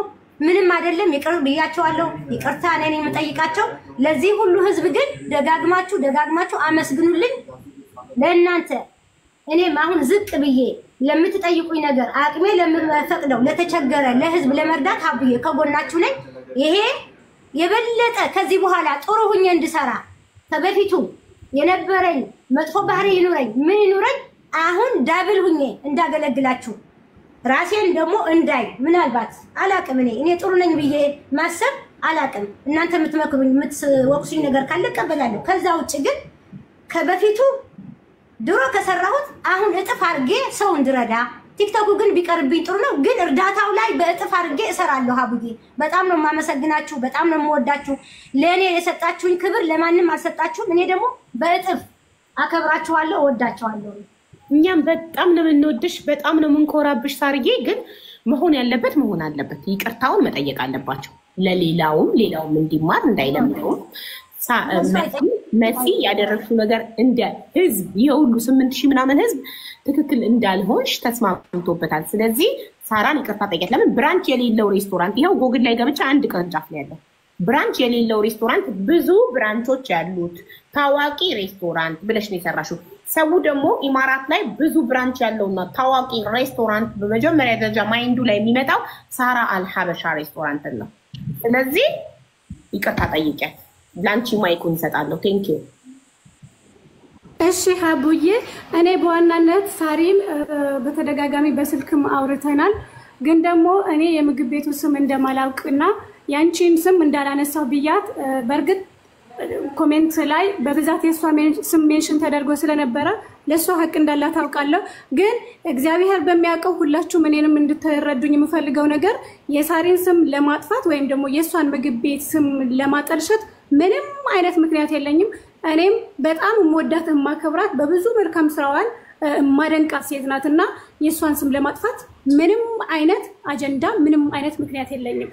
ምንም አይደለም፣ ይቅር ብያቸዋለሁ። ይቅርታ ነኝ የምጠይቃቸው። ለዚህ ሁሉ ህዝብ ግን ደጋግማችሁ አመስግኑልኝ። ለእናንተ እኔም አሁን ዝቅ ብዬ ለምትጠይቁኝ ነገር አቅሜ ለምፈቅደው ለተቸገረ ለህዝብ ለመርዳት ሀቡዬ ከጎናችሁ ነኝ። ይሄ የበለጠ ከዚህ በኋላ ጥሩ ሁኜ እንድሰራ ከበፊቱ የነበረኝ መጥፎ ባህሪ ይኑረኝ ምን ይኑረኝ አሁን ዳብል ሁኜ እንዳገለግላችሁ ራሴን ደግሞ እንዳይ ምናልባት አላቅም። እኔ ጥሩ ነኝ ብዬ ማሰብ አላቅም። እናንተ የምትመክሩኝ የምትወቅሱኝ ነገር ካለ እቀበላለሁ። ከዛ ውጭ ግን ከበፊቱ ድሮ ከሰራሁት አሁን እጥፍ አድርጌ ሰው እንድረዳ ቲክቶኩ ግን ቢቀርብኝ ጥሩ ነው። ግን እርዳታው ላይ በእጥፍ አድርጌ እሰራለሁ። ሀቡዬ በጣም ነው የማመሰግናችሁ፣ በጣም ነው የምወዳችሁ። ለእኔ የሰጣችሁኝ ክብር ለማንም አልሰጣችሁም። እኔ ደግሞ በእጥፍ አከብራችኋለሁ፣ እወዳችኋለሁ። እኛም በጣም ነው የምንወድሽ፣ በጣም ነው የምንኮራብሽ ሳርዬ። ግን መሆን ያለበት መሆን አለበት። ይቅርታውን መጠየቅ አለባቸው። ለሌላውም እንዲማር እንዳይለምደውም መሲ ያደረግሽው ነገር እንደ ህዝብ የሁሉ 8000 ምናምን ህዝብ ትክክል እንዳልሆንሽ ተስማምቶበታል። ስለዚህ ሳራን ይቅርታ ጠይቂያት። ለምን ብራንች የሌለው ሬስቶራንት ይኸው ጎግል ላይ ገብቻ አንድ ቅርንጫፍ ነው ያለው። ብራንች የሌለው ሬስቶራንት ብዙ ብራንቾች ያሉት ታዋቂ ሬስቶራንት ብለሽ ነው የሰራሽው። ሰው ደግሞ ኢማራት ላይ ብዙ ብራንች ያለውና ታዋቂ ሬስቶራንት በመጀመሪያ ደረጃ ማይንዱ ላይ የሚመጣው ሳራ አልሐበሻ ሬስቶራንት ነው። ስለዚህ ይቅርታ ጠይቂያት። ላንቺ ማይኩን እንሰጣለሁ። ቴንክ ዩ። እሺ ሀቡዬ፣ እኔ በዋናነት ሳሪን በተደጋጋሚ በስልክም አውርተናል። ግን ደግሞ እኔ የምግብ ቤቱ ስም እንደማላውቅና ያንቺን ስም እንዳላነሳው ብያት በእርግጥ ኮሜንት ላይ በብዛት የሷ ስም ሜንሽን ተደርጎ ስለነበረ ለሷ ሀቅ እንዳላት ታውቃለሁ። ግን እግዚአብሔር በሚያውቀው ሁላችሁም እኔንም እንድትረዱኝ የምፈልገው ነገር የሳሪን ስም ለማጥፋት ወይም ደግሞ የሷን ምግብ ቤት ስም ለማጠልሸት ምንም አይነት ምክንያት የለኝም። እኔም በጣም የምወዳት የማከብራት በብዙ መልካም ስራዋን የማደንቃት ሴት ናትና የሷን ስም ለማጥፋት ምንም አይነት አጀንዳ ምንም አይነት ምክንያት የለኝም።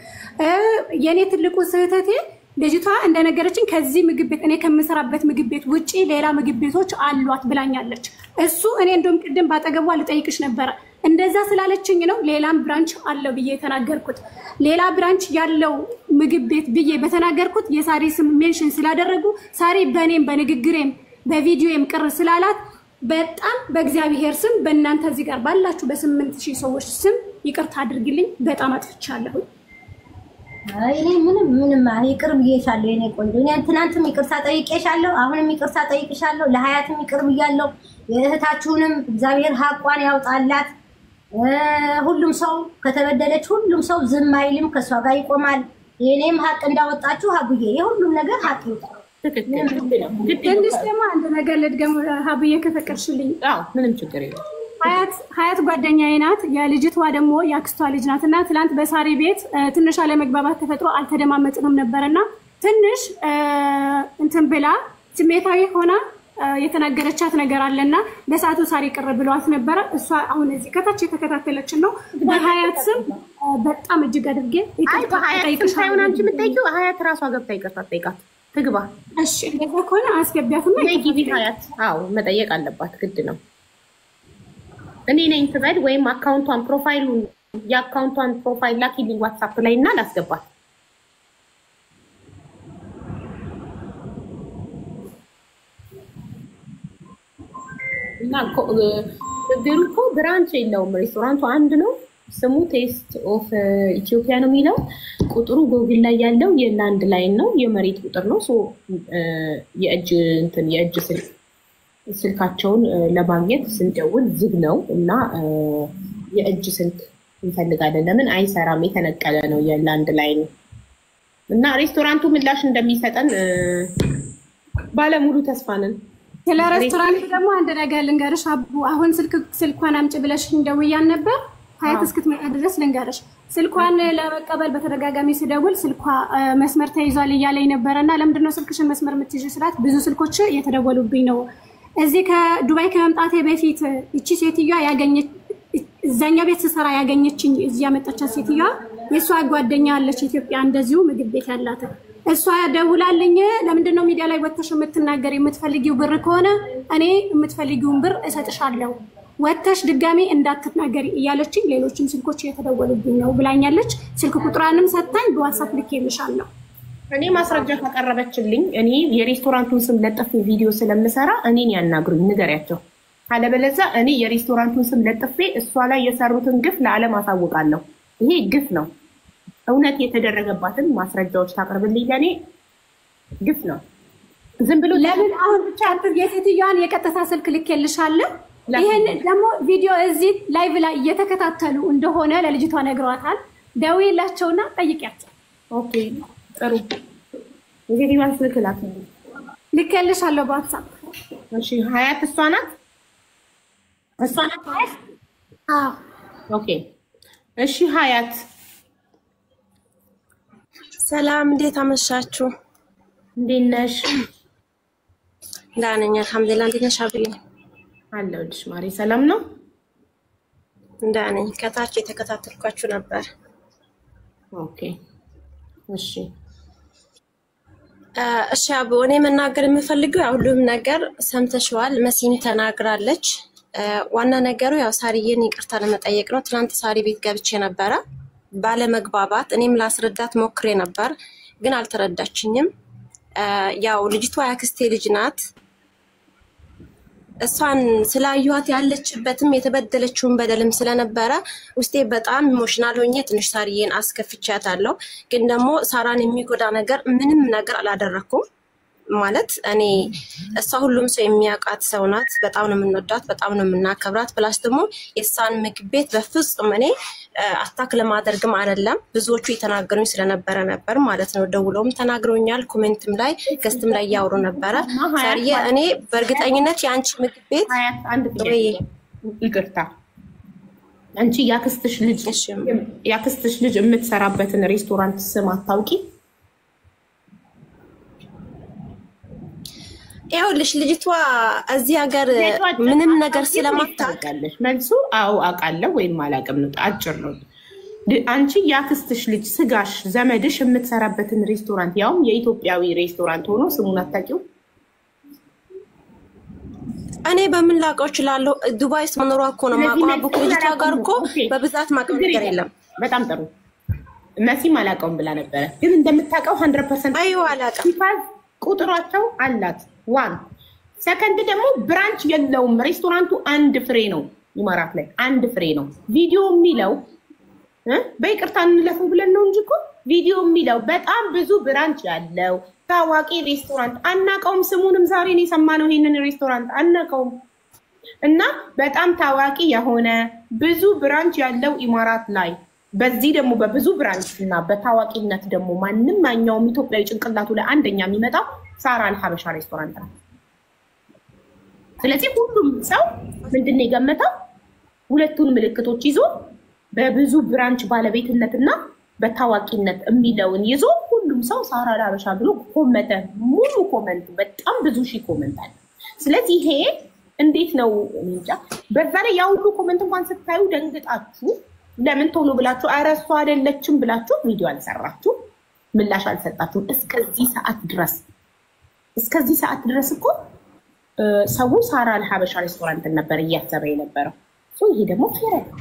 የኔ ትልቁ ስህተቴ ልጅቷ እንደነገረችኝ ከዚህ ምግብ ቤት እኔ ከምሰራበት ምግብ ቤት ውጪ ሌላ ምግብ ቤቶች አሏት ብላኛለች። እሱ እኔ እንደውም ቅድም ባጠገቧ ልጠይቅሽ ነበረ። እንደዛ ስላለችኝ ነው ሌላም ብራንች አለው ብዬ የተናገርኩት። ሌላ ብራንች ያለው ምግብ ቤት ብዬ በተናገርኩት የሳሪ ስም ሜንሽን ስላደረጉ ሳሪ በኔም በንግግሬም በቪዲዮም ቅር ስላላት በጣም በእግዚአብሔር ስም በእናንተ እዚህ ጋር ባላችሁ በ8000 ሰዎች ስም ይቅርታ አድርግልኝ። በጣም አጥፍቻለሁ። እኔ ምንም ይቅር ብዬሻለሁ የኔ ቆንጆ። እኔ ትናንትም ይቅርታ ጠይቄሻለሁ፣ አሁንም ይቅርታ ጠይቅሻለሁ። ለሀያትም ይቅር ብያለሁ። የእህታችሁንም እግዚአብሔር ሀቋን ያውጣላት። ሁሉም ሰው ከተበደለች ሁሉም ሰው ዝም አይልም፣ ከሷ ጋር ይቆማል። የኔም ሀቅ እንዳወጣችሁ ሀቡዬ የሁሉም ነገር ሀቅ ይውጣ። ትንሽ ደግሞ አንድ ነገር ልድገም ሀቡዬ ከፈቀድሽልኝ። ምንም ችግር የለም። ሀያት ጓደኛዬ ናት። የልጅቷ ደግሞ የአክስቷ ልጅ ናት እና ትናንት በሳሪ ቤት ትንሽ አለመግባባት ተፈጥሮ አልተደማመጥንም ነበርና ትንሽ እንትን ብላ ስሜታዊ ሆና የተናገረቻት ነገር አለና በሰዓቱ ሳሪ ቅር ብሏት ነበረ። እሷ አሁን እዚህ ከታች የተከታተለችን ነው። በሀያት ስም በጣም እጅግ አድርጌ ይቅርታ ጠይቅሽ። ሳይሆን አንቺ የምትጠይቂው ሀያት ራሷ ገብታ ይቅርታ ጠይቃት ትግባ። እሺ እንደዛ ከሆነ አስገቢያትና ነይጊቢ ሀያት። አዎ መጠየቅ አለባት፣ ግድ ነው። እኔ ነኝ ትበል ወይም አካውንቷን ፕሮፋይሉን የአካውንቷን ፕሮፋይል ላኪልኝ ዋትስአፕ ላይ እና ላስገባት። እና ችግሩ እኮ ብራንች የለውም፣ ሬስቶራንቱ አንድ ነው። ስሙ ቴስት ኦፍ ኢትዮጵያ ነው የሚለው። ቁጥሩ ጎግል ላይ ያለው የላንድ ላይን ነው፣ የመሬት ቁጥር ነው። የእጅ ስልካቸውን ለማግኘት ስንደውል ዝግ ነው እና የእጅ ስልክ እንፈልጋለን። ለምን አይሰራም? የተነቀለ ነው የላንድ ላይን እና ሬስቶራንቱ ምላሽ እንደሚሰጠን ባለሙሉ ተስፋ ነን። ስለ ሬስቶራንቱ ደግሞ አንድ ነገር ልንገርሽ አቡ። አሁን ስልኳን አምጪ ብለሽ እንደውያን ነበር ሀያት እስክትመጣ ድረስ ልንገርሽ። ስልኳን ለመቀበል በተደጋጋሚ ስደውል ስልኳ መስመር ተይዟል እያለኝ ነበረና ለምንድን ነው ስልክሽን መስመር የምትይዥ ስላት ብዙ ስልኮች እየተደወሉብኝ ነው። እዚህ ከዱባይ ከመምጣቴ በፊት እቺ ሴትዮዋ ያገኘች እዛኛው ቤት ስሰራ ያገኘችኝ እዚህ ያመጣቻት ሴትዮዋ የሷ ጓደኛ አለች ኢትዮጵያ እንደዚሁ ምግብ ቤት ያላት። እሷ ደውላልኝ ለምንድን ነው ሚዲያ ላይ ወጥተሽ የምትናገር? የምትፈልጊው ብር ከሆነ እኔ የምትፈልጊውን ብር እሰጥሻለሁ፣ ወጥተሽ ድጋሚ እንዳትናገሪ እያለችኝ ሌሎችም ስልኮች እየተደወሉብኝ ነው ብላኛለች። ስልክ ቁጥራንም ሰጣኝ፣ በዋትስአፕ ልኬልሻለሁ። እኔ ማስረጃ ካቀረበችልኝ እኔ የሬስቶራንቱን ስም ለጥፍ ቪዲዮ ስለምሰራ እኔን ያናግሩኝ፣ ንገሪያቸው። ካለበለዚያ እኔ የሬስቶራንቱን ስም ለጥፌ እሷ ላይ የሰሩትን ግፍ ለዓለም አሳውቃለሁ። ይሄ ግፍ ነው። እውነት የተደረገባትን ማስረጃዎች ታቀርብልኝ። ለኔ ግፍ ነው። ዝም ብሎ ለምን አሁን ብቻ የሴትዮዋን የቀጥታ ስልክ ልኬልሻለሁ። ይሄን ደግሞ ቪዲዮ እዚህ ላይቭ ላይ እየተከታተሉ እንደሆነ ለልጅቷ ነግሯታል። ደውይላቸውና ጠይቂያቸው። ኦኬ ጥሩ። የሴትዮዋን ስልክ ላክልኝ። ልኬልሻለሁ በዋትስአፕ። እሺ ሀያት እሷ ናት? እሷ ናት? አዎ ኦኬ እሺ ሀያት ሰላም፣ እንዴት አመሻችሁ? እንዴት ነሽ? ደህና ነኝ አልሐምዱሊላህ። እንዴት ነሽ አብዬ? አለሁልሽ ማሪ። ሰላም ነው? ደህና ነኝ። ከታች የተከታተልኳችሁ ነበር። ኦኬ እሺ እሺ አቡ፣ እኔ መናገር የምፈልገው ያው ሁሉም ነገር ሰምተሽዋል። መሲም ተናግራለች። ዋና ነገሩ ያው ሳሪዬን ይቅርታ ለመጠየቅ ነው። ትናንት ሳሪ ቤት ገብቼ ነበረ ባለመግባባት። እኔም ላስረዳት ሞክሬ ነበር ግን አልተረዳችኝም። ያው ልጅቷ ያክስቴ ልጅ ናት። እሷን ስላዩት ያለችበትም የተበደለችውን በደልም ስለነበረ ውስጤ በጣም ኢሞሽናል ሆኜ ትንሽ ሳሪዬን አስከፍቻታለሁ። ግን ደግሞ ሳራን የሚጎዳ ነገር ምንም ነገር አላደረኩም። ማለት እኔ እሷ ሁሉም ሰው የሚያውቃት ሰው ናት። በጣም ነው የምንወዳት፣ በጣም ነው የምናከብራት። ፕላስ ደግሞ የእሷን ምግብ ቤት በፍጹም እኔ አታክ ለማድረግም አይደለም። ብዙዎቹ የተናገሩኝ ስለነበረ ነበር ማለት ነው። ደውለውም ተናግረውኛል። ኮሜንትም ላይ ገስትም ላይ ያወሩ ነበረ። ሳሪዬ እኔ በእርግጠኝነት የአንቺ ምግብ ቤት ይቅርታ፣ አንቺ ያክስትሽ ልጅ የምትሰራበትን ሬስቶራንት ስም አታውቂ? ይኸውልሽ ልጅቷ እዚህ ሀገር ምንም ነገር ስለማታውቃለሽ መልሱ አዎ አውቃለሁ ወይም አላውቅም ነው። አጭር ነው። አንቺ ያክስትሽ ልጅ ስጋሽ ዘመድሽ የምትሰራበትን ሬስቶራንት ያውም የኢትዮጵያዊ ሬስቶራንት ሆኖ ስሙን አታውቂው? እኔ በምን ላውቀው እችላለሁ? ዱባይ መኖሯ እኮ ነው ማቋቡ። ልጅቷ ጋር እኮ በብዛት ማቀም ነገር የለም። በጣም ጥሩ። መሲም አላውቀውም ብላ ነበረ፣ ግን እንደምታውቀው 100% አይዋ አላውቅም። ቁጥራቸው አላት። ዋን ሰከንድ ደግሞ ብራንች የለውም ሬስቶራንቱ። አንድ ፍሬ ነው ኢማራት ላይ አንድ ፍሬ ነው። ቪዲዮ የሚለው በይቅርታ እንለፈው ብለን ነው እንጂ እኮ ቪዲዮ የሚለው በጣም ብዙ ብራንች ያለው ታዋቂ ሬስቶራንት አናውቀውም። ስሙንም ዛሬ ነው የሰማነው። ይሄንን ሬስቶራንት አናውቀውም እና በጣም ታዋቂ የሆነ ብዙ ብራንች ያለው ኢማራት ላይ በዚህ ደግሞ በብዙ ብራንች እና በታዋቂነት ደግሞ ማንም ማኛውም ኢትዮጵያዊ ጭንቅላቱ ላይ አንደኛ የሚመጣው ሳራ አልሐበሻ ሬስቶራንት ነው። ስለዚህ ሁሉም ሰው ምንድነው የገመተው? ሁለቱን ምልክቶች ይዞ በብዙ ብራንች ባለቤትነትና በታዋቂነት የሚለውን ይዞ ሁሉም ሰው ሳራ አልሐበሻ ብሎ ኮመንት፣ ሙሉ ኮመንት፣ በጣም ብዙ ሺህ ኮመንት አለ። ስለዚህ ይሄ እንዴት ነው እንጃ። በዛ ላይ ያው ሁሉ ኮመንት እንኳን ስታዩ ደንግጣችሁ ለምን ቶሎ ብላችሁ ኧረ እሷ አይደለችም ብላችሁ ቪዲዮ አልሰራችሁ፣ ምላሽ አልሰጣችሁም። እስከዚህ ሰዓት ድረስ እኮ ሰው ሳራ አልሐበሻ ሬስቶራንት ነበር እያሰበ የነበረው። ይሄ ደግሞ ፌር ነው።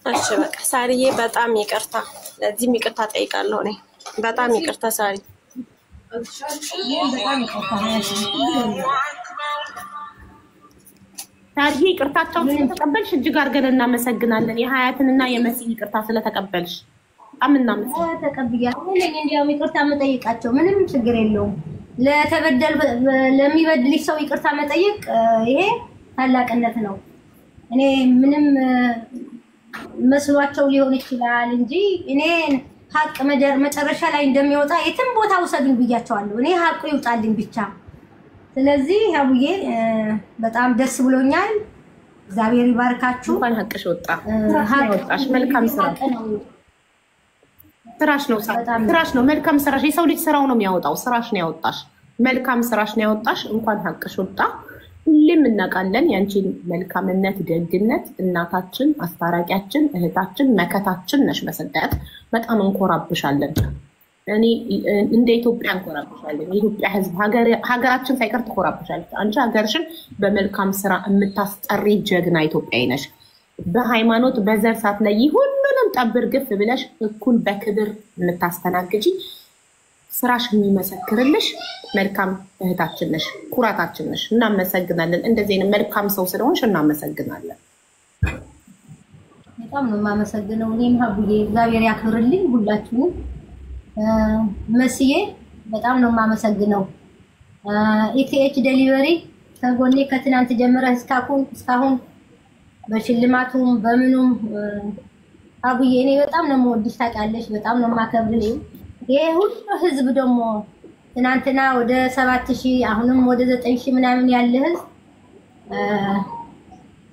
እሺ በቃ ሳሪዬ በጣም ይቅርታ፣ ለዚህም ይቅርታ ጠይቃለሁ። እኔ በጣም ይቅርታ ሳሪ። ታዲያ ይቅርታቸውን ስለተቀበልሽ እጅግ አድርገን እናመሰግናለን። የሀያትንና የመሲን ይቅርታ ስለተቀበልሽ አምናም ተቀብያለሁ። እንዲያውም ይቅርታ መጠየቃቸው ምንም ችግር የለውም። ለሚበድልሽ ሰው ይቅርታ መጠየቅ ይሄ ታላቅነት ነው። እኔ ምንም መስሏቸው ሊሆን ይችላል እንጂ እኔ ሀቅ መጨረሻ ላይ እንደሚወጣ የትም ቦታ ውሰዱኝ ብያቸዋለሁ። እኔ ሀቁ ይውጣልኝ ብቻ። ስለዚህ አቡዬ በጣም ደስ ብሎኛል። እግዚአብሔር ይባርካችሁ። እንኳን ሀቅሽ ወጣ። ወጣሽ መልካም ስራ ስራሽ ነው። ስራሽ ነው መልካም ስራሽ። የሰው ልጅ ስራው ነው የሚያወጣው። ስራሽ ነው ያወጣሽ። መልካም ስራሽ ነው ያወጣሽ። እንኳን ሀቅሽ ወጣ። ሁሌም እናውቃለን ያንቺን መልካምነት፣ ደግነት። እናታችን፣ አስታራቂያችን፣ እህታችን፣ መከታችን ነሽ። መሰደት በጣም እንኮራብሻለን። እኔ እንደ ኢትዮጵያ እንኮራብሻለን። የኢትዮጵያ ሕዝብ ሀገራችን ሳይቀር ትኮራብሻለች። አንቺ ሀገርሽን በመልካም ስራ የምታስጠሪ ጀግና ኢትዮጵያዊ ነሽ። በሃይማኖት በዘር ሳትለይ ሁሉንም ጠብር ግፍ ብለሽ እኩል በክብር የምታስተናግጂ ስራሽ የሚመሰክርልሽ መልካም እህታችን ነሽ፣ ኩራታችን ነሽ። እናመሰግናለን። እንደዚህ አይነት መልካም ሰው ስለሆንሽ እናመሰግናለን። በጣም ነው የማመሰግነው። እኔም ሀቡዬ እግዚአብሔር ያክብርልኝ ሁላችሁም። መስዬ በጣም ነው የማመሰግነው። ኢቲኤች ዴሊቨሪ ከጎኔ ከትናንት ጀምረህ እስካሁን በሽልማቱም በምኑም አቡዬ እኔ በጣም ነው የምወድሽ ታውቂያለሽ። በጣም ነው የማከብርሽ። ይሄ ሁሉ ህዝብ ደግሞ ትናንትና ወደ 7000 አሁንም ወደ 9000 ምናምን ያለ ህዝብ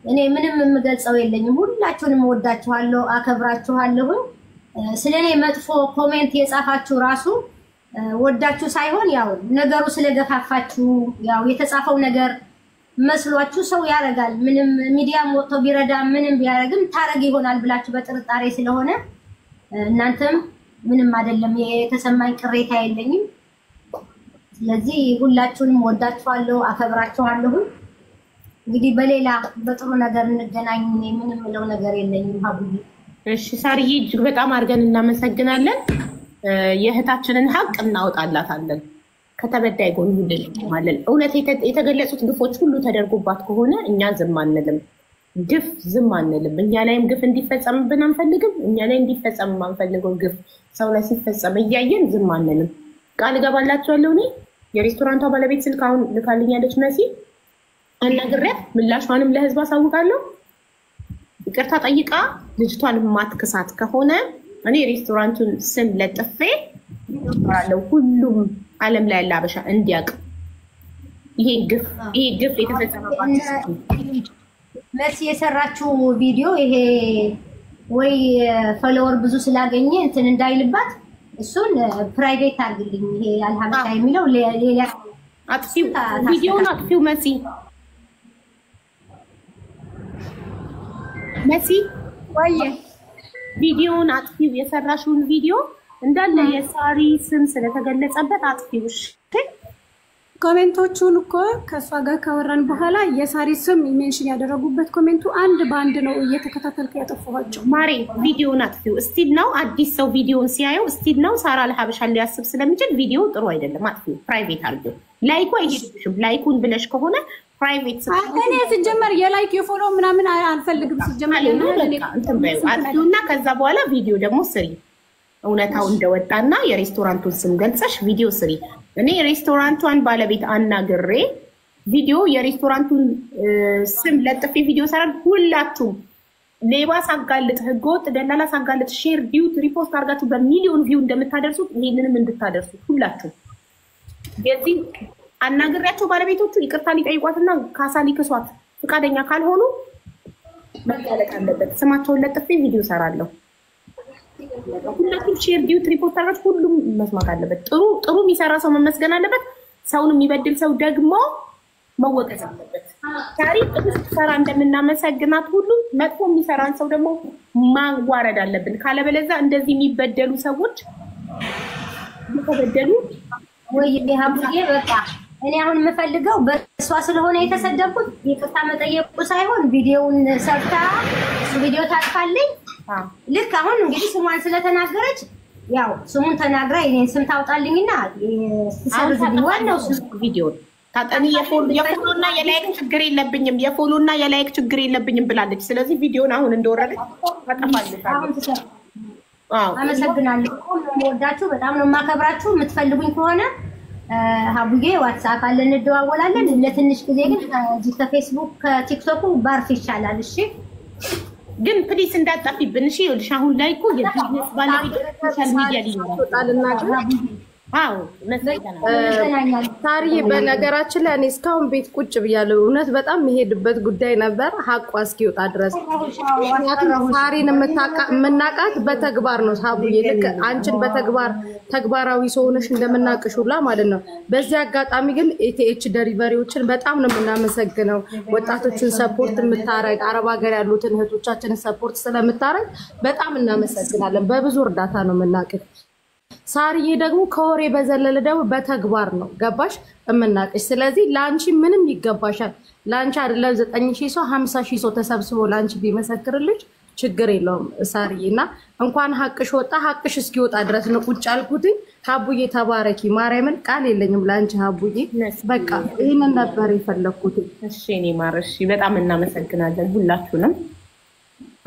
እኔ ምንም የምገልጸው የለኝም። ሁላችሁንም እወዳችኋለሁ፣ አከብራችኋለሁ። ስለኔ መጥፎ ኮሜንት የጻፋችሁ ራሱ ወዳችሁ ሳይሆን ያው ነገሩ ስለገፋፋችሁ ያው የተጻፈው ነገር መስሏችሁ ሰው ያረጋል። ምንም ሚዲያም ወጥቶ ቢረዳ ምንም ቢያረግም ታረግ ይሆናል ብላችሁ በጥርጣሬ ስለሆነ እናንተም ምንም አይደለም። የተሰማኝ ቅሬታ የለኝም። ስለዚህ ሁላችሁንም ወዳችኋለሁ፣ አከብራችኋለሁ። እንግዲህ በሌላ በጥሩ ነገር እንገናኝ። ምንም ምለው ነገር የለኝም ሀቡዬ። እሺ ሳርዬ እጅግ በጣም አድርገን እናመሰግናለን። የእህታችንን ሀቅ እናወጣላታለን። ከተበዳይ ጎን እንድንቆማለን። እውነት የተገለጹት ግፎች ሁሉ ተደርጎባት ከሆነ እኛ ዝም አንልም። ግፍ ዝም አንልም። እኛ ላይም ግፍ እንዲፈጸምብን አንፈልግም። እኛ ላይ እንዲፈጸም አንፈልገው ግፍ ሰው ላይ ሲፈጸም እያየን ዝም አንልም። ቃል እገባላችኋለሁ። እኔ የሬስቶራንቷ ባለቤት ስልክ አሁን ልካልኛለች መሲ፣ አናግሬያት ምላሿንም ለህዝብ አሳውቃለሁ። ይቅርታ ጠይቃ ልጅቷን ማትክሳት ከሆነ እኔ ሬስቶራንቱን ስም ለጥፌ አለው ሁሉም ዓለም ላይ ያለ አበሻ እንዲያውቅ ይሄ ግፍ የተፈጸመባት መሲ የሰራችው ቪዲዮ ይሄ ወይ ፎሎወር ብዙ ስላገኘ እንትን እንዳይልባት እሱን ፕራይቬት አድርግልኝ። ይሄ አልሐመዳ የሚለው ሌላ አጥፊው ቪዲዮውን አጥፊው መሲ ወይ ቪዲዮውን አጥፊው። የሰራሽውን ቪዲዮ እንዳለ የሳሪ ስም ስለተገለጸበት አጥፊው። እሺ ኮሜንቶቹን እኮ ከሷ ጋር ካወራን በኋላ የሳሪ ስም ሜንሽን ያደረጉበት ኮሜንቱ አንድ ባንድ ነው እየተከታተልኩ ያጠፋኋቸው። ማሬ ቪዲዮውን አጥፊው። ስቲል ነው አዲስ ሰው ቪዲዮውን ሲያየው ስቲል ነው ሳራ ለሀበሻ ሊያስብ ስለሚችል ቪዲዮ ጥሩ አይደለም። አጥፊው ፕራይቬት አድርጊው። ላይኩ አይሄድብሽም። ላይኩን ብለሽ ከሆነ ፕራይቬት እኔ ሲጀመር የላይክ የፎሎ ምናምን አልፈልግም። ሲጀመር እንትን በይው አጥፊውና ከዛ በኋላ ቪዲዮ ደግሞ ስሪ። እውነታው እንደወጣና የሬስቶራንቱን ስም ገልጸሽ ቪዲዮ ስሪ። እኔ ሬስቶራንቷን ባለቤት አናግሬ ቪዲዮ የሬስቶራንቱን ስም ለጥፌ ቪዲዮ ሰራል። ሁላችሁም ሌባ ሳጋልጥ፣ ህገወጥ ደላላ ሳጋልጥ ሼር ዲዩት ሪፖስት አድርጋችሁ በሚሊዮን ቪው እንደምታደርሱት ይሄንንም እንድታደርሱት ሁላችሁ። የዚህ አናግሬያቸው ባለቤቶቹ ይቅርታ ሊጠይቋትና ካሳ ሊክሷት ፈቃደኛ ካልሆኑ መጋለጥ አለበት። ስማቸውን ለጥፌ ቪዲዮ ሰራለሁ። ሁላችሁም ሼር ዲዩት ሪፖርት አድርጋችሁ ሁሉም መስማት አለበት። ጥሩ የሚሰራ ሰው መመስገን አለበት። ሰውን የሚበድል ሰው ደግሞ መወቀስ አለበት። ታሪክ ጥሩ ሰራ እንደምናመሰግናት ሁሉ መጥፎ የሚሰራን ሰው ደግሞ ማዋረድ አለብን። ካለበለዚያ እንደዚህ የሚበደሉ ሰዎች የተበደሉ ወይ ሀቡዬ በቃ እኔ አሁን የምፈልገው በእሷ ስለሆነ የተሰደብኩት ይቅርታ መጠየቁ ሳይሆን ቪዲዮውን ሰርታ ቪዲዮ ታጥፋልኝ። ልክ አሁን እንግዲህ ስሟን ስለተናገረች ያው ስሙን ተናግራ የኔን ስም ታውጣልኝና ሰርዝልኝ። ዋናው ቪዲዮ ታጠኒ የፎሎና የላይክ ችግር የለብኝም የፎሎና የላይክ ችግር የለብኝም ብላለች። ስለዚህ ቪዲዮን አሁን እንደወረደ ታጠፋለች። አመሰግናለሁ። ወዳችሁ በጣም ነው የማከብራችሁ። የምትፈልጉኝ ከሆነ ሀቡዬ ዋትስአፕ አለ እንደዋወላለን። ለትንሽ ጊዜ ግን እዚህ ከፌስቡክ ከቲክቶኩ ባርፍ ይሻላል። እሺ ግን ፕሊስ እንዳጣፊብን። እሺ ይኸውልሽ አሁን ላይ እኮ የቢዝነስ ባለቤት ሶሻል ሚዲያ ሊኖር አዎ ታሪዬ በነገራችን ላይ እኔ እስካሁን ቤት ቁጭ ብያለሁ። እውነት በጣም የሚሄድበት ጉዳይ ነበር ሀቋ እስኪወጣ ድረስ። ምክንያቱም ታሪን የምናውቃት በተግባር ነው። ሀቡዬ ልክ አንቺን በተግባር ተግባራዊ ሰው ሆነሽ እንደምናውቅሽ ሁላ ማለት ነው። በዚህ አጋጣሚ ግን ኢቲኤች ደሊቨሪዎችን በጣም ነው የምናመሰግነው። ወጣቶችን ሰፖርት የምታረግ አረብ ሀገር ያሉትን እህቶቻችንን ሰፖርት ስለምታረግ በጣም እናመሰግናለን። በብዙ እርዳታ ነው የምናውቅሽ። ሳርዬ ደግሞ ከወሬ በዘለለ ደግሞ በተግባር ነው ገባሽ እምናቅሽ። ስለዚህ ላንቺ ምንም ይገባሻል። ላንቺ አይደለም 9000 ሰው 50000 ሰው ተሰብስቦ ላንቺ ቢመሰክርልሽ ችግር የለውም ሳርዬና እንኳን ሀቅሽ ወጣ ሀቅሽ እስኪወጣ ድረስ ነው ቁጭ አልኩት። ሀቡዬ ተባረኪ ማርያምን ቃል የለኝም ላንቺ ሀቡዬ። በቃ ይሄንን ነበር የፈለኩት። እሺ እኔ ማርሽ በጣም እናመሰግናለን ሁላችሁንም።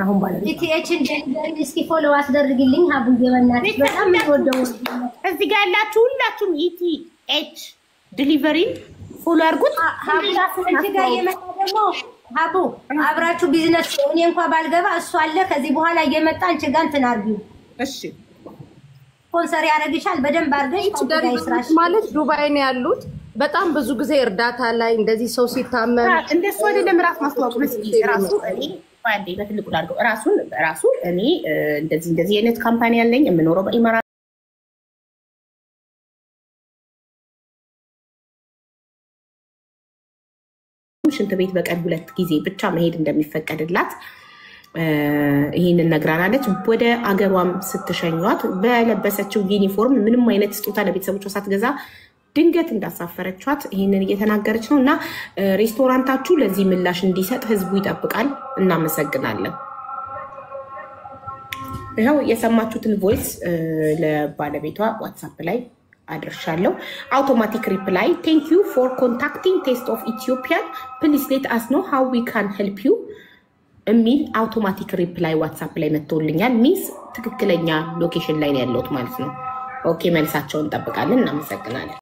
አሁን ባለ ኢቲኤችን ደሊቨሪ እስኪ ፎሎ አስደርግልኝ ሀቡዬ በእናትሽ በጣም ወደው እዚህ ጋር ያላችሁ ሁላችሁም ኢቲኤች ዲሊቨሪ ፎሎ አድርጉት። እዚህ ጋር እየመጣ ደግሞ ሀቡ አብራችሁ ቢዝነስ እኔ እንኳን ባልገባ እሱ አለ ከዚህ በኋላ እየመጣ አንቺ ጋር እንትን አድርጊው። እሺ ስፖንሰር ያደርግሻል በደንብ አድርገሽ ማለት ዱባይ ነው ያሉት። በጣም ብዙ ጊዜ እርዳታ ላይ እንደዚህ ሰው ሲታመም እንደሱ አይደለም ራስ ማስተዋወቅ መስጊድ ራሱ ባንዴ በትልቁ ላድርገው ራሱ እኔ እንደዚህ አይነት ካምፓኒ ያለኝ የምኖረው በኢማራት ሽንት ቤት በቀን 2 ጊዜ ብቻ መሄድ እንደሚፈቀድላት ይሄንን ነግራናለች። ወደ አገሯም ስትሸኟት በለበሰችው ዩኒፎርም ምንም አይነት ስጦታ ለቤተሰቦቿ ሳትገዛ ድንገት እንዳሳፈረቻት ይሄንን እየተናገረች ነው። እና ሬስቶራንታችሁ ለዚህ ምላሽ እንዲሰጥ ህዝቡ ይጠብቃል። እናመሰግናለን። ይኸው የሰማችሁትን ቮይስ ለባለቤቷ ዋትስአፕ ላይ አድርሻለሁ። አውቶማቲክ ሪፕላይ ቴንክ ዩ ፎር ኮንታክቲንግ ቴስት ኦፍ ኢትዮጵያ ፕሊዝ ሌት አስ ኖ ሃው ዊ ካን ሄልፕ ዩ የሚል አውቶማቲክ ሪፕላይ ዋትስአፕ ላይ መጥቶልኛል። ሚስ ትክክለኛ ሎኬሽን ላይ ነው ያለሁት ማለት ነው። ኦኬ መልሳቸውን እንጠብቃለን። እናመሰግናለን።